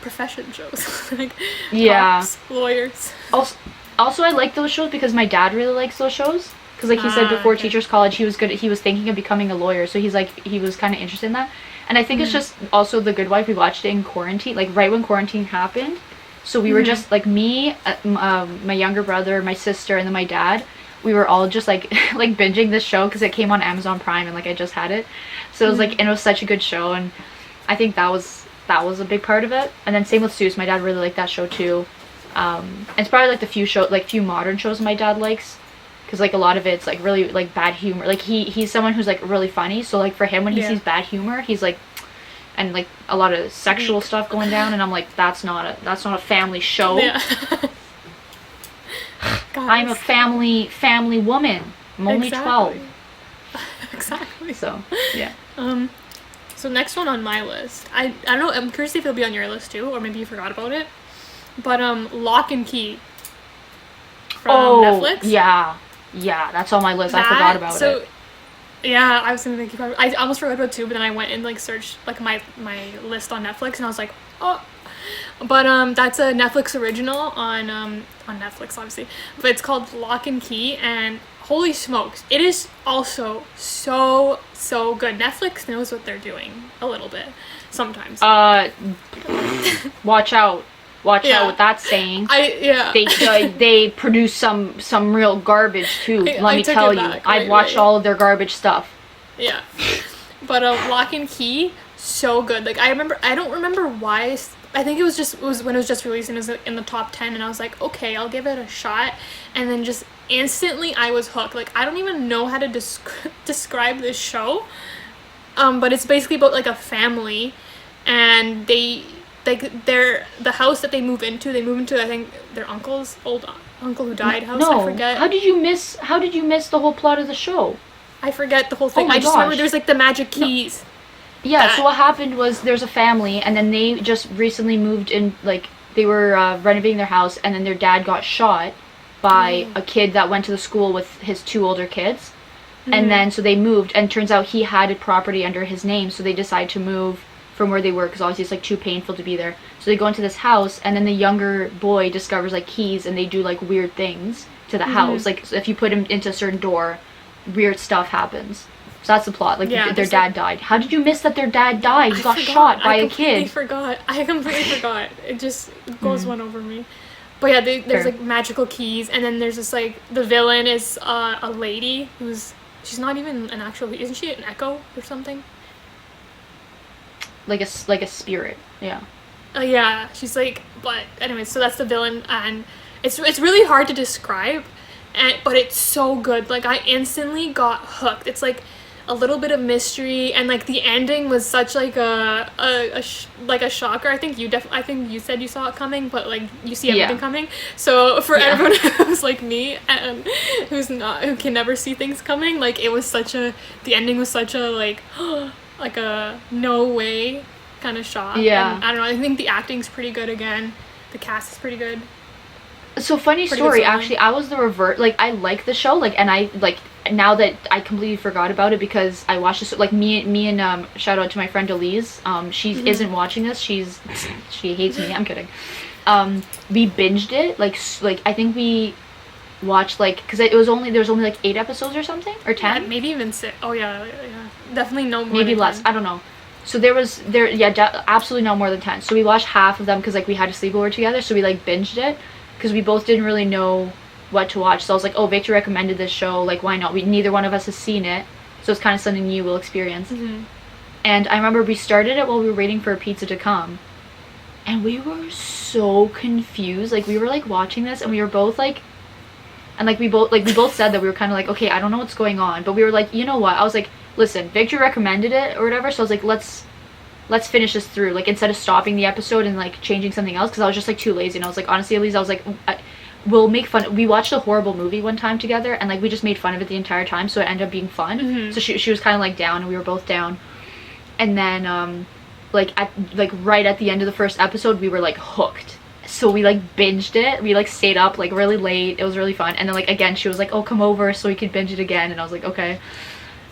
B: profession shows, like cops, lawyers.
A: Also, I like those shows because my dad really likes those shows. Because like he said before Teachers College, he was thinking of becoming a lawyer. So he was kind of interested in that. And I think it's just also The Good Wife. We watched it in quarantine, like right when quarantine happened. So we were just like me, my younger brother, my sister, and then my dad. We were all just like like binging this show because it came on Amazon Prime, and like I just had it. So it was like, and it was such a good show, and I think that was a big part of it. And then same with Suits. My dad really liked that show too. It's probably like the few modern shows my dad likes, because like a lot of it's like really like bad humor. Like he's someone who's like really funny. So like for him, when he sees bad humor, he's like. And like a lot of sexual stuff going down, and I'm like, that's not a family show. Yeah. I'm a family woman. I'm only 12.
B: Exactly.
A: So yeah.
B: So next one on my list, I don't know. I'm curious if it'll be on your list too, or maybe you forgot about it. But Locke and Key from Netflix.
A: Yeah, that's on my list. I forgot about it.
B: Yeah, I was gonna think I almost forgot about it too, but then I went and like searched like my list on Netflix, and I was like, oh. But that's a Netflix original on Netflix, obviously. But it's called Locke and Key, and holy smokes, it is also so good. Netflix knows what they're doing a little bit sometimes.
A: Watch out. Watch out what that's saying. They produce some real garbage too. Let me tell you, I've watched all of their garbage stuff.
B: Yeah, but Locke and Key, so good. Like I don't remember why. I think it was when it was just released and it was in the top 10, and I was like, okay, I'll give it a shot. And then just instantly I was hooked. Like I don't even know how to describe this show, but it's basically about like a family, and the house that they move into I think their uncle's old uncle who died house. I forget.
A: How did you miss the whole plot of the show?
B: I forget the whole thing. I just remember there's like the magic keys.
A: Yeah, so what happened was there's a family, and then they just recently moved in, like they were renovating their house, and then their dad got shot by a kid that went to the school with his 2 older kids. And then so they moved, and turns out he had a property under his name, so they decided to move from where they were, because obviously it's like too painful to be there. So they go into this house, and then the younger boy discovers like keys, and they do like weird things to the house. Like so if you put him into a certain door, weird stuff happens. So that's the plot. Like,
B: Yeah,
A: their dad died. How did you miss that their dad died? He got shot by a kid.
B: I completely forgot. It just goes one over me. But yeah, there's like magical keys, and then there's this like the villain is a lady she's not even an actual. Isn't she an echo or something?
A: Like a spirit. Yeah.
B: Yeah, she's like. But anyway, so that's the villain, and it's really hard to describe, but it's so good. Like I instantly got hooked. It's like a little bit of mystery, and like the ending was such like a shocker. I think you said you saw it coming, but like you see everything coming. So for everyone who's like me and who can never see things coming, like it was the ending was such a like like a no way kind of shock.
A: Yeah.
B: And I don't know. I think the acting's pretty good again. The cast is pretty good.
A: So funny story, actually, I was the revert. Like, I like the show, like, and I, like, now that I completely forgot about it because I watched this, like, me and, shout out to my friend Elise, she isn't watching this, she hates me, I'm kidding. We binged it, like, I think we watched, like, because there was only, like, 8 episodes or something, or 10?
B: Yeah, maybe even 6, oh yeah, definitely no more
A: maybe
B: than
A: less,
B: 10.
A: I don't know. So absolutely no more than 10. So we watched half of them because, like, we had a sleepover together, so we, like, binged it. Because we both didn't really know what to watch. So I was like, oh, Victor recommended this show. Like, why not? Neither one of us has seen it. So it's kind of something new we'll experience. And I remember we started it while we were waiting for a pizza to come. And we were so confused. Like, we were, like, watching this. And we were both, like... And, like, we both said that we were kind of like, okay, I don't know what's going on. But we were like, you know what? I was like, listen, Victor recommended it or whatever. So I was like, let's finish this through, like, instead of stopping the episode and, like, changing something else, because I was just, like, too lazy, and I was like, honestly, Elise, I was like, we'll make fun. We watched a horrible movie one time together, and, like, we just made fun of it the entire time, so it ended up being fun. So she was kind of, like, down, and we were both down. And then, right at the end of the first episode, we were, like, hooked. So we, like, binged it. We, like, stayed up, like, really late. It was really fun. And then, like, again, she was like, oh, come over so we could binge it again, and I was like, okay.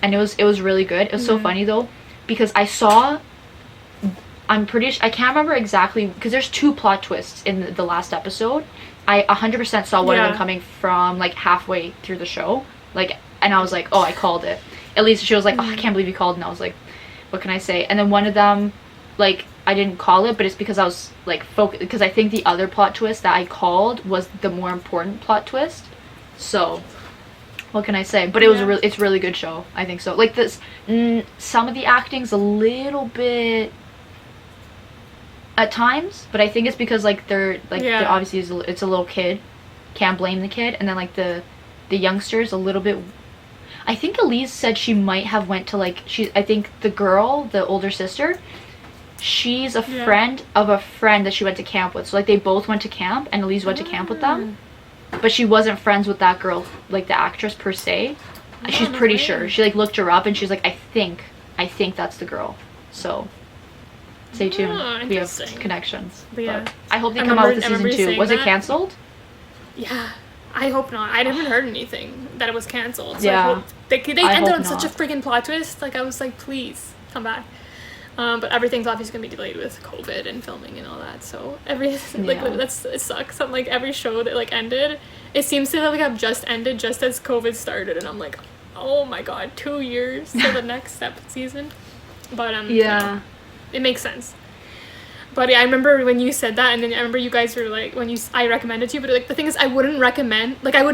A: And it was really good. It was so funny, though, because I can't remember exactly, because there's 2 plot twists in the last episode. I 100% saw one of them coming from, like, halfway through the show. Like, and I was like, oh, I called it. At least she was like, oh, I can't believe you called. And I was like, what can I say? And then one of them, like, I didn't call it, but it's because I was, like, focused, because I think the other plot twist that I called was the more important plot twist. So... what can I say? But it was it's a really good show. I think so. Like, this, some of the acting's a little bit at times, but I think it's because, like, they're obviously it's a little kid, can't blame the kid, and then, like, the youngsters a little bit. I think Elise said she might have went to, like, I think the girl, the older sister, she's a friend of a friend that she went to camp with. So, like, they both went to camp, and Elise went to camp with them. But she wasn't friends with that girl, like, the actress per se. She's pretty sure. She, like, looked her up and she's like, I think that's the girl. So, stay tuned. We have connections. But yeah. I hope they come out with the season 2. Was it canceled?
B: Yeah. I hope not. I haven't heard anything that it was canceled. So
A: yeah.
B: I hope they ended on such a freaking plot twist. Like, I was like, please, come back. But everything's obviously gonna be delayed with COVID and filming and all that. So everything it sucks. I'm like, every show that, like, ended, it seems to have just ended just as COVID started, and I'm like, oh my god, 2 years to the next season. But you know, it makes sense. But yeah, I remember when you said that, and then I remember you guys were like, I recommended to you, but, like, the thing is, I would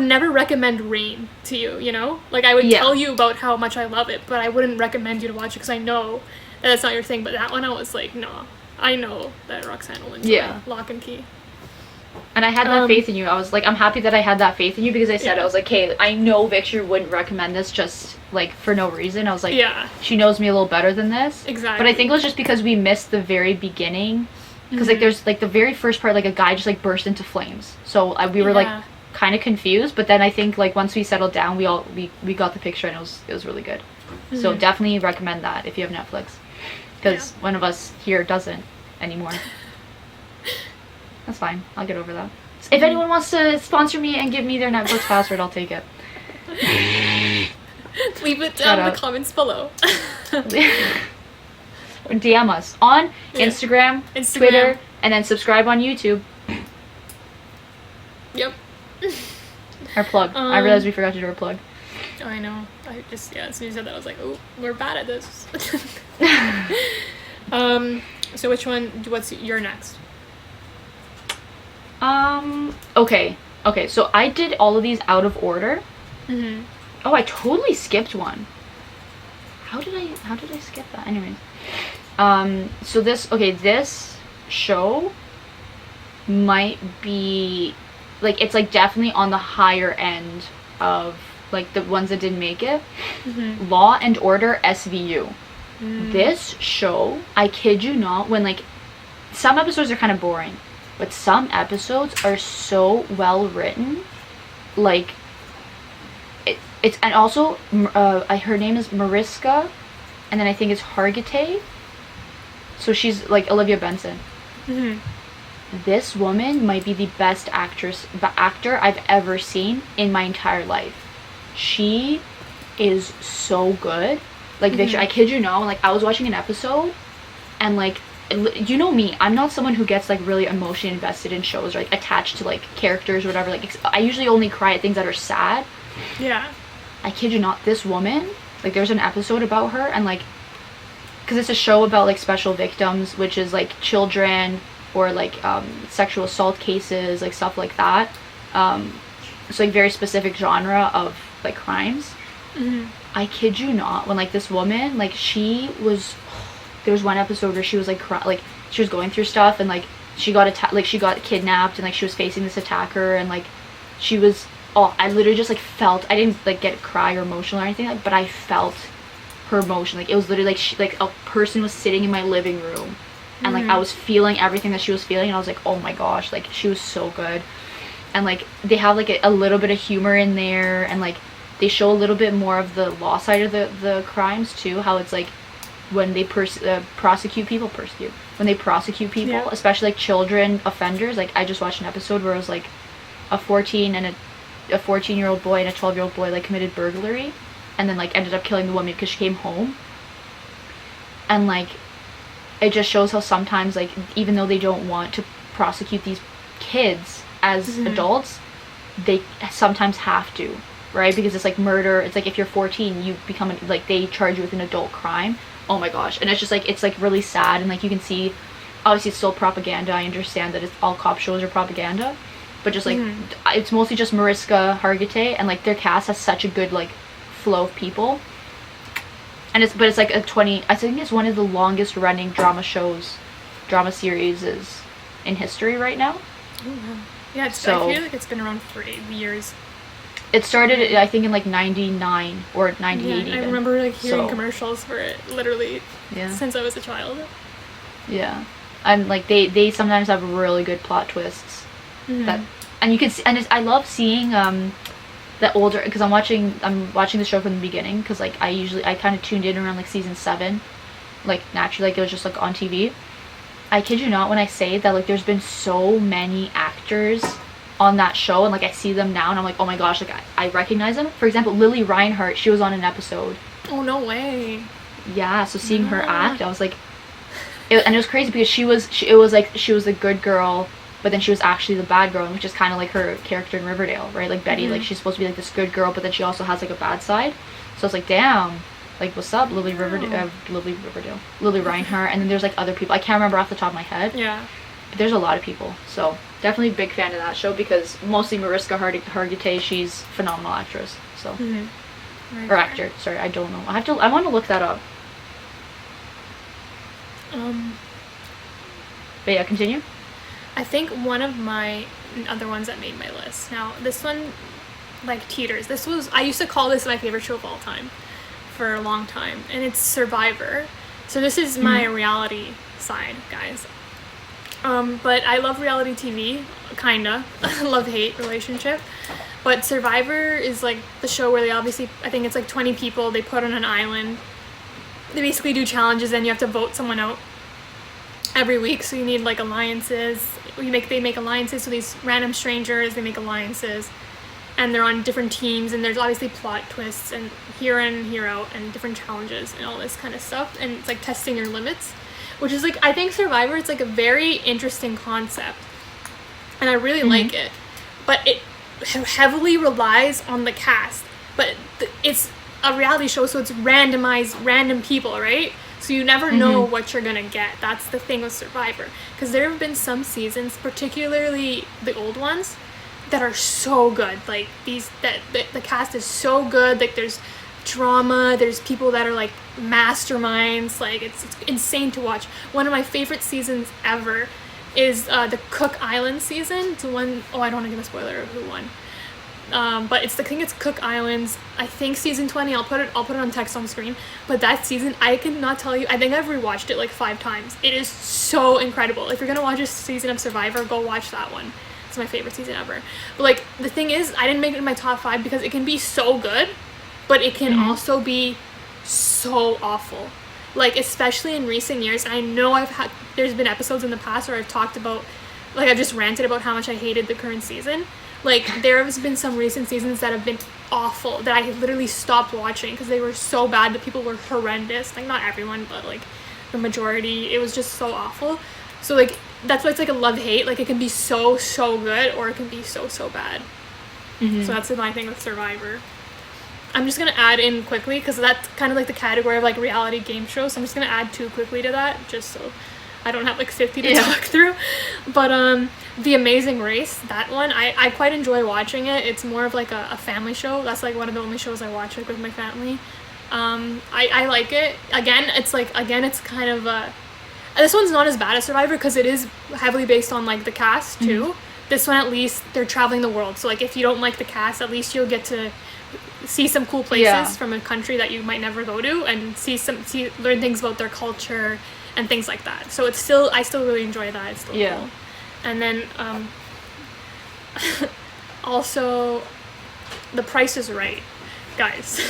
B: never recommend Rain to you, you know? Like, I would tell you about how much I love it, but I wouldn't recommend you to watch it because I know that's not your thing. But that one, I was like, no, I know that Roxanne will enjoy Locke and Key.
A: And I had that faith in you. I was like, I'm happy that I had that faith in you, because I said, I was like, hey, I know Victor wouldn't recommend this just, like, for no reason. I was like, she knows me a little better than this.
B: Exactly.
A: But I think it was just because we missed the very beginning. Because, like, there's, like, the very first part, like, a guy just, like, burst into flames. So we were, like, kind of confused. But then I think, like, once we settled down, we got the picture, and it was really good. So definitely recommend that if you have Netflix. Because one of us here doesn't anymore. That's fine. I'll get over that. If anyone wants to sponsor me and give me their Netflix password, I'll take it.
B: Leave it down in the comments below.
A: Or DM us on Instagram, Twitter, and then subscribe on YouTube.
B: Yep.
A: Our plug. I realized we forgot to do our plug.
B: Oh, I know. I just, as soon as you said that, I was like, oh, we're bad at this. So what's your next?
A: Okay, so I did all of these out of order.
B: Mm-hmm.
A: Oh, I totally skipped one. How did I skip that? Anyways. So this show might be, like, it's, like, definitely on the higher end of, like, the ones that didn't make it.
B: Mm-hmm.
A: Law and Order SVU. This show, I kid you not, when, like, some episodes are kind of boring, but some episodes are so well written, like, it's, and also, her name is Mariska, and then I think it's Hargitay, so she's, like, Olivia Benson.
B: Mm-hmm.
A: This woman might be the best actor I've ever seen in my entire life. She is so good. Like, Victor, I kid you not, like, I was watching an episode, and, like, you know me, I'm not someone who gets, like, really emotionally invested in shows or, like, attached to, like, characters or whatever. Like, I usually only cry at things that are sad.
B: Yeah.
A: I kid you not, this woman, like, there's an episode about her, and, like, because it's a show about, like, special victims, which is, like, children or, like, sexual assault cases, like, stuff like that. It's, like, very specific genre of, like, crimes.
B: Mm-hmm.
A: I kid you not, when, like, this woman, like, there was one episode where she was, like, she was going through stuff, and, like, she got kidnapped, and, like, she was facing this attacker, and, like, she was, I literally just, like, felt, I didn't, like, get cry or emotional or anything, like, but I felt her emotion. Like, it was literally, like, a person was sitting in my living room, and, like, I was feeling everything that she was feeling, and I was like, oh my gosh, like, she was so good. And, like, they have, like, a little bit of humor in there, and, like, they show a little bit more of the law side of the crimes too, how it's, like, when they prosecute people,
B: Yeah.
A: especially, like, children offenders. Like, I just watched an episode where it was, like, a 14-year-old boy and a 12-year-old boy, like, committed burglary, and then, like, ended up killing the woman because she came home. And, like, it just shows how sometimes, like, even though they don't want to prosecute these kids as adults, they sometimes have to, right? Because it's, like, murder. It's, like, if you're 14, you become, like, they charge you with an adult crime. Oh my gosh. And it's just, like, it's, like, really sad, and, like, you can see, obviously it's still propaganda. I understand that it's all cop shows are propaganda, but just, like, it's mostly just Mariska Hargitay, and, like, their cast has such a good, like, flow of people. And it's like I think it's one of the longest running drama series is in history right now.
B: Oh, wow. Yeah, I feel like it's been around for 8 years.
A: It started, I think, in, like, 99 or 98 even.
B: I remember, like, hearing commercials for it, literally, since I was a child.
A: Yeah. And, like, they sometimes have really good plot twists. And you can see, and I love seeing, the older, because I'm watching the show from the beginning, because, like, I kind of tuned in around, like, season 7, like, naturally, like, it was just, like, on TV. I kid you not when I say that, like, there's been so many actors on that show, and, like, I see them now, and I'm like, oh my gosh, like, I recognize them. For example, Lily Reinhart, she was on an episode.
B: Oh, no way.
A: Yeah, so seeing her act, I was like, and it was crazy because she was the good girl, but then she was actually the bad girl, which is kind of like her character in Riverdale, right? Like, Betty, like, she's supposed to be, like, this good girl, but then she also has, like, a bad side. So it's like, damn, like, what's up, Lily Reinhart, and then there's, like, other people. I can't remember off the top of my head.
B: Yeah.
A: But there's a lot of people, so definitely a big fan of that show, because mostly Mariska Hargitay, she's a phenomenal actress, so.
B: Right.
A: Or actor, sorry, I don't know. I want to look that up. But yeah, continue.
B: I think one of my other ones that made my list. Now, this one, like, teeters. I used to call this my favorite show of all time for a long time, and it's Survivor. So this is my reality side, guys. But I love reality TV, kinda. Love-hate relationship. But Survivor is, like, the show where I think it's, like, 20 people they put on an island. They basically do challenges, and you have to vote someone out every week, so you need, like, alliances. They make alliances, so these random strangers, they make alliances, and they're on different teams, and there's obviously plot twists, and here in, here out, and different challenges, and all this kind of stuff, and it's, like, testing your limits, which is, like, I think Survivor, it's, like, a very interesting concept, and I really like it, but it heavily relies on the cast. but it's a reality show, so it's randomized, random people, right? So you never know what you're gonna get. That's the thing with Survivor, because there have been some seasons, particularly the old ones, that are so good. Like the cast is so good. Like there's drama, there's people that are like masterminds. Like it's insane to watch. One of my favorite seasons ever is the Cook Island season. It's the one, I don't want to give a spoiler of who won. But I think it's Cook Islands. I think season 20. I'll put it on text on screen. But that season, I cannot tell you. I think I've rewatched it like 5 times. It is so incredible. If you're gonna watch a season of Survivor, go watch that one. It's my favorite season ever. But like the thing is, I didn't make it in my top 5 because it can be so good, but it can also be so awful. Like especially in recent years. And I know there's been episodes in the past where I've talked about, like I've just ranted about how much I hated the current season. Like there has been some recent seasons that have been awful that I literally stopped watching because they were so bad. The people were horrendous. Like not everyone, but like the majority. It was just so awful. So like that's why it's like a love-hate. Like it can be so good, or it can be so bad. So that's my thing with Survivor. I'm just gonna add in quickly because that's kind of like the category of like reality game shows. So I'm just gonna add 2 quickly to that, just so I don't have like 50 to talk through. But The Amazing Race, that one, I quite enjoy watching it. It's more of like a family show. That's like one of the only shows I watch like with my family. I like it. It's kind of this one's not as bad as Survivor because it is heavily based on like the cast too. This one at least they're traveling the world. So like if you don't like the cast, at least you'll get to see some cool places from a country that you might never go to, and learn things about their culture and things like that. So I still really enjoy that. It's still cool. And then also The Price is Right. Guys,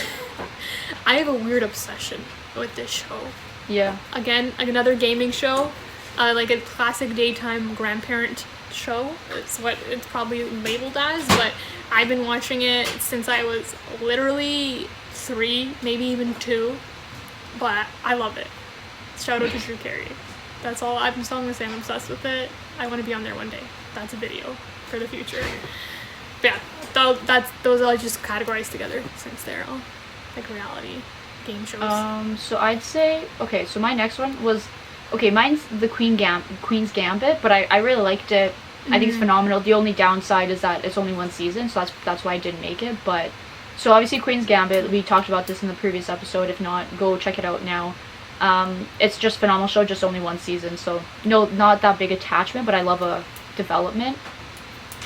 B: I have a weird obsession with this show. Yeah. Again, another gaming show, like a classic daytime grandparent show. It's what it's probably labeled as, but I've been watching it since I was literally 3, maybe even 2, but I love it. Shout out to Drew Carey. That's all I'm still gonna say. I'm obsessed with it. I want to be on there one day. That's a video for the future. But yeah, those are just categorized together since they're all like reality game shows.
A: So I'd say so my next one was mine's the Queen's Gambit, but I really liked it. I think it's phenomenal. The only downside is that it's only 1 season, so that's why I didn't make it. But so obviously Queen's Gambit, we talked about this in the previous episode. If not, go check it out now. It's just a phenomenal show, just only 1 season, so not that big attachment, but I love a development.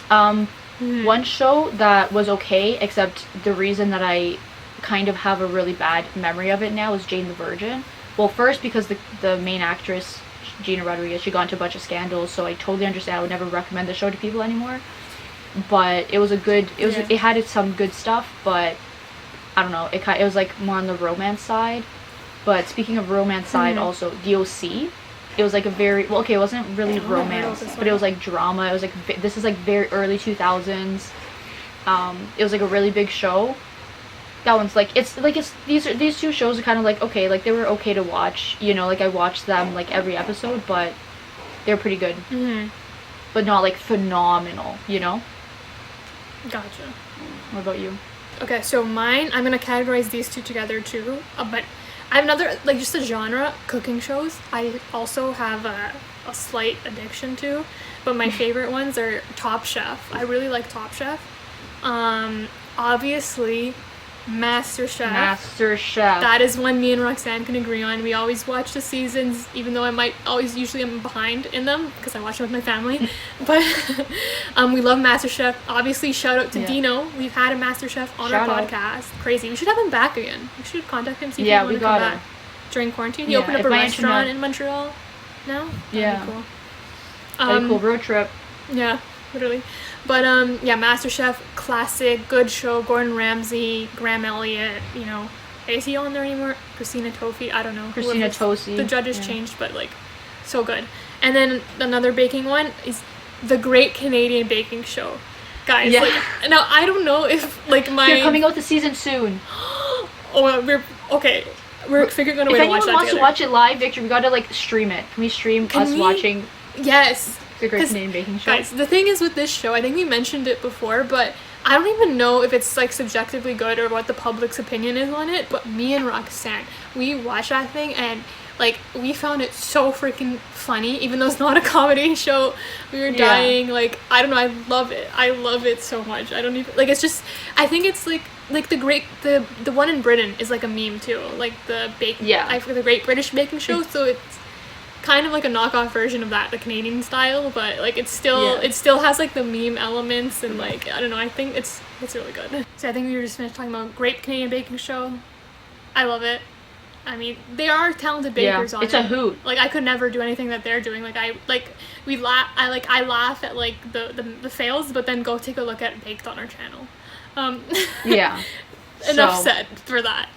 A: One show that was okay, except the reason that I kind of have a really bad memory of it now is Jane the Virgin. Well, first because the main actress, Gina Rodriguez, she got into a bunch of scandals, so I totally understand. I would never recommend the show to people anymore. But it was it had some good stuff, but I don't know, it was like more on the romance side. But speaking of romance side, also DOC, it was like a very it wasn't really romance, but it was like drama. It was like this is like very early 2000s. It was like a really big show. That one's like these 2 shows are kind of like like they were okay to watch. Like I watched them like every episode, but they're pretty good. But not like phenomenal.
B: Gotcha.
A: What about you?
B: Okay, so mine, I'm gonna categorize these 2 together too. But I have another, like just a genre, cooking shows. I also have a slight addiction to, but my favorite ones are Top Chef. I really like Top Chef. Obviously, MasterChef. That is one me and Roxanne can agree on. We always watch the seasons, even though usually I'm behind in them because I watch them with my family. But we love MasterChef. Obviously, shout out to Dino. We've had a MasterChef on our podcast. Crazy. We should have him back again. We should contact him, see if he wants to come back during quarantine. He opened up a restaurant in Montreal now. That'd be cool.
A: That'd be cool. Road trip.
B: Yeah, literally. But MasterChef, classic, good show. Gordon Ramsay, Graham Elliott, is he on there anymore? Christina Tofi, I don't know.
A: Christina Tosi.
B: The judges changed, but like, so good. And then another baking one is the Great Canadian Baking Show. Guys, now I don't know if like
A: they're coming out the season soon.
B: We're figuring out a way to watch that together. If anyone wants to
A: watch it live, Victor, we gotta like stream it. Can we stream watching?
B: Yes.
A: The Great Canadian Baking Show.
B: Guys, the thing is with this show, I think we mentioned it before, but I don't even know if it's like subjectively good or what the public's opinion is on it, but me and Roxanne, we watched that thing and like we found it so freaking funny, even though it's not a comedy show. We were dying. Like, I don't know, I love it so much. I don't even like, it's just, I think it's like the one in Britain is like a meme too, like the the Great British Baking Show. So it's kind of like a knockoff version of that, the Canadian style, but like it still has like the meme elements, and like, I don't know, I think it's really good. So I think we were just finished talking about Great Canadian Baking Show. I love it. I mean, they are talented bakers on it.
A: It's a hoot.
B: Like, I could never do anything that they're doing. Like, I laugh at like the fails, but then go take a look at Baked on our channel. Enough said for that.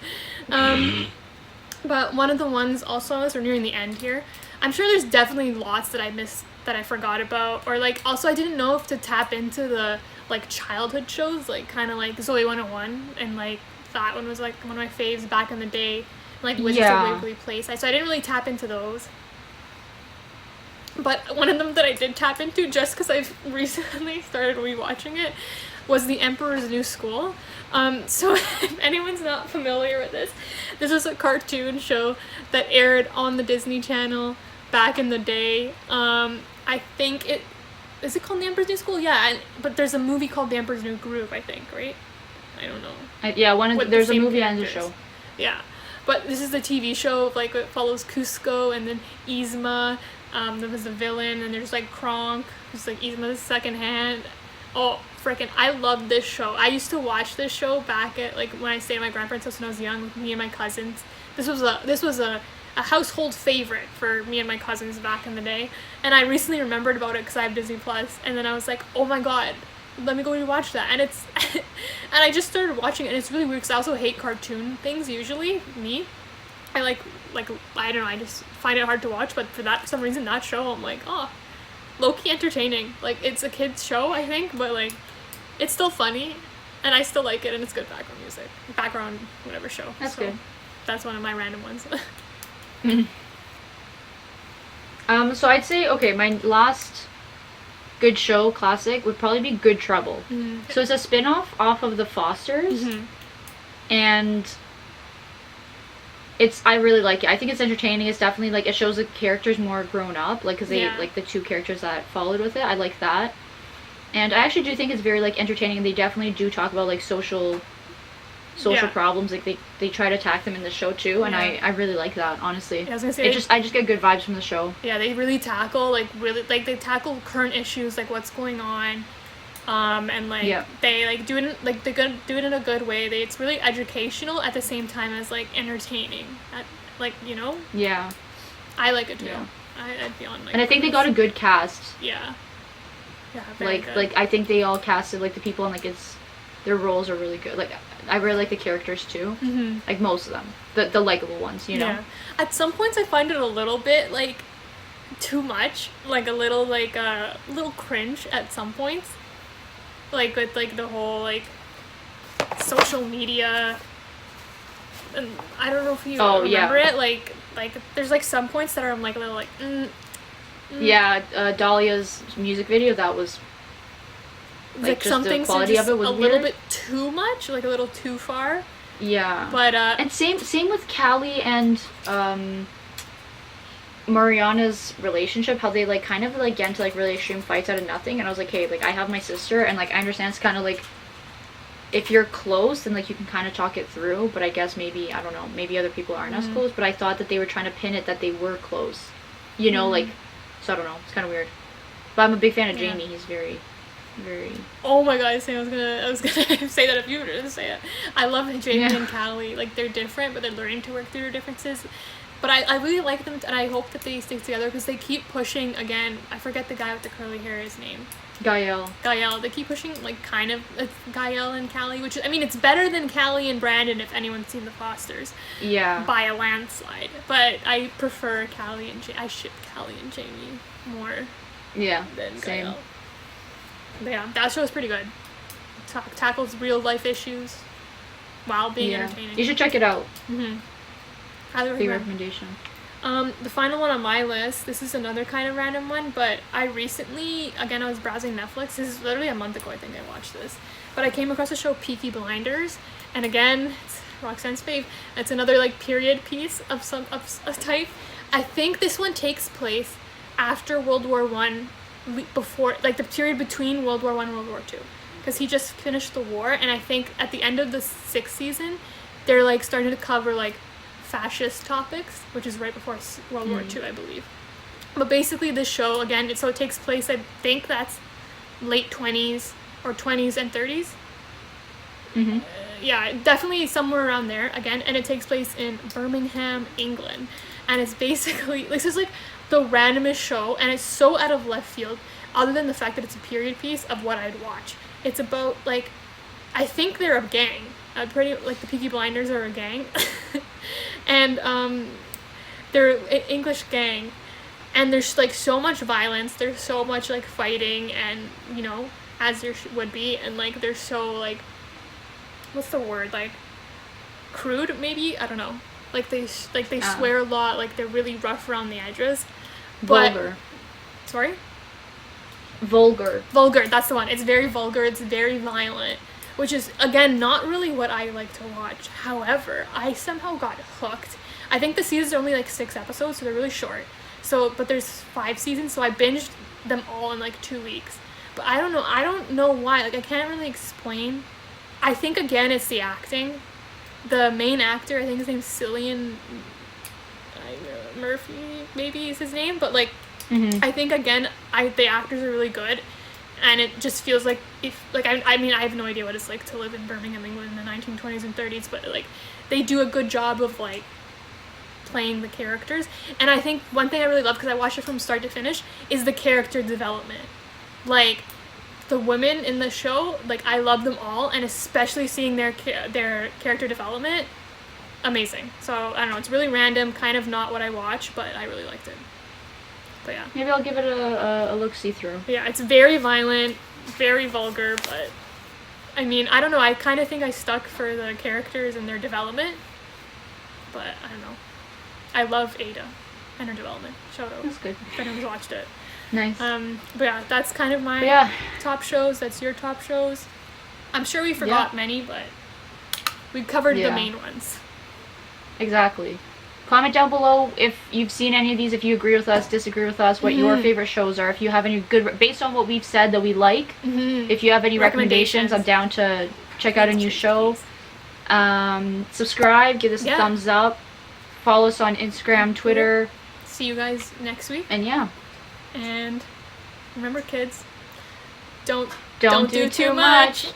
B: But one of the ones also, as we're nearing the end here, I'm sure there's definitely lots that I missed, that I forgot about, or like, also I didn't know if to tap into the like childhood shows, like kind of like Zoe 101, and like that one was like one of my faves back in the day, like Wizards of Waverly Place. So I didn't really tap into those. But one of them that I did tap into, just because I've recently started rewatching it, was The Emperor's New School. So if anyone's not familiar with this was a cartoon show that aired on the Disney Channel back in the day. I think is it called The Emperor's New School? Yeah, but there's a movie called The Emperor's New Groove, I think, right? I don't know.
A: There's a movie and a show.
B: Yeah, but this is the TV show. Like, it follows Cusco and then Yzma. There was the villain, and there's like Kronk, who's like Yzma's second hand. Oh, freaking, I love this show. I used to watch this show back at, like, when I stayed at my grandparents' house when I was young with me and my cousins. This was a household favorite for me and my cousins back in the day. And I recently remembered about it because I have Disney Plus, and then I was like, oh my god, let me go rewatch that. And it's and I just started watching it, and it's really weird because I also hate cartoon things usually. I like I don't know, I just find it hard to watch, but for some reason that show, I'm like, oh, low-key entertaining. Like, it's a kid's show, I think, but like, it's still funny, and I still like it, and it's good background whatever show.
A: That's good.
B: That's one of my random ones.
A: So I'd say, okay, my last good show classic would probably be Good Trouble. So it's a spin-off off of The Fosters, and I really like it. I think it's entertaining. It's definitely, like, it shows the characters more grown up, like, because they, like, the two characters that followed with it, I like that. And I actually do think it's very, like, entertaining, and they definitely do talk about, like, social problems. Like, they try to attack them in the show too, and I really like that, honestly. Yeah, I was gonna say, I just get good vibes from the show. Yeah, they really tackle, they tackle current issues, like what's going on, and like they like do it in a good way. It's really educational at the same time as like entertaining. Yeah, I like it too. Yeah. I'd be on, like, and I think they got a good cast. Yeah, very good. Like I think they all casted, like, the people, and like their roles are really good. Like, I really like the characters too. Like, most of them, the likable ones, you know. Yeah. At some points I find it a little bit like too much, like a little cringe at some points, like with like the whole like social media, and I don't know if you remember it, like there's like some points that are, I'm like a little like Dahlia's music video, that was like some things are just a little bit too much, like a little too far. Yeah. But and same with Callie and Mariana's relationship, how they like kind of like get into like really extreme fights out of nothing, and I was like, hey, like, I have my sister, and like I understand it's kind of like, if you're close, then like you can kind of talk it through, but I guess maybe, I don't know, maybe other people aren't as close, but I thought that they were trying to pin it that they were close, you know, like, so I don't know, it's kind of weird. But I'm a big fan of Jamie. He's very. Oh my god, I was gonna say that if you were to say it. I love Jamie and Callie. Like, they're different, but they're learning to work through their differences. But I really like them, and I hope that they stick together, because they keep pushing, again, I forget the guy with the curly hair, his name. Gael. They keep pushing, like, kind of Gael and Callie, which, I mean, it's better than Callie and Brandon if anyone's seen The Fosters. Yeah. By a landslide. But I prefer Callie and I ship Callie and Jamie more. Yeah. Than Gael. But yeah, that show is pretty good. Tackles real life issues while being entertaining. You should check it out. Highly recommendation.
B: The final one on my list, this is another kind of random one, but I recently, again, I was browsing Netflix. This is literally a month ago, I think I watched this. But I came across the show Peaky Blinders, and again, it's Roxanne's fave. It's another like period piece of a type. I think this one takes place after World War One, before, like the period between World War One and World War Two, because he just finished the war, and I think at the end of the 6th season, they're like starting to cover like fascist topics, which is right before World War II, I believe. But basically this show, again, it takes place, I think that's late 20s or 20s and 30s. Yeah, definitely somewhere around there, again, and it takes place in Birmingham, England. And it's basically, this is like the randomest show, and it's so out of left field, other than the fact that it's a period piece of what I'd watch. It's about, like, I think they're a gang. Like the Peaky Blinders are a gang. And they're an English gang, and there's like so much violence, there's so much like fighting, and you know, as there would be, and like they're so like, what's the word, like crude maybe, I don't know, like they swear a lot, like they're really rough around the edges.
A: Vulgar.
B: Sorry?
A: Vulgar,
B: that's the one. It's very vulgar, it's very violent, which is, again, not really what I like to watch. However, I somehow got hooked. I think the seasons are only like 6 episodes, so they're really short. But there's 5 seasons, so I binged them all in like 2 weeks. But I don't know why. Like, I can't really explain. I think, again, it's the acting. The main actor, I think his name's Cillian Murphy, maybe is his name. But like, I think, again, the actors are really good. And it just feels like, I mean, I have no idea what it's like to live in Birmingham, England in the 1920s and 30s, but like, they do a good job of like playing the characters. And I think one thing I really love, because I watched it from start to finish, is the character development. Like, the women in the show, like, I love them all, and especially seeing their character development, amazing. So, I don't know, it's really random, kind of not what I watch, but I really liked it. But yeah.
A: Maybe I'll give it a look-see through.
B: Yeah, it's very violent, very vulgar, but I mean, I don't know, I kind of think I stuck for the characters and their development, but I don't know. I love Ada and her development. Shout out.
A: That's good.
B: If anyone's watched it.
A: Nice.
B: But yeah, that's kind of my top shows. That's your top shows. I'm sure we forgot many, but we covered the main ones.
A: Exactly. Comment down below if you've seen any of these, if you agree with us, disagree with us, what your favorite shows are. If you have any good, based on what we've said that we like, if you have any recommendations, I'm down to check out a new show. Subscribe, give us a thumbs up, follow us on Instagram, Twitter.
B: See you guys next week.
A: And
B: and remember, kids, don't
A: do too much.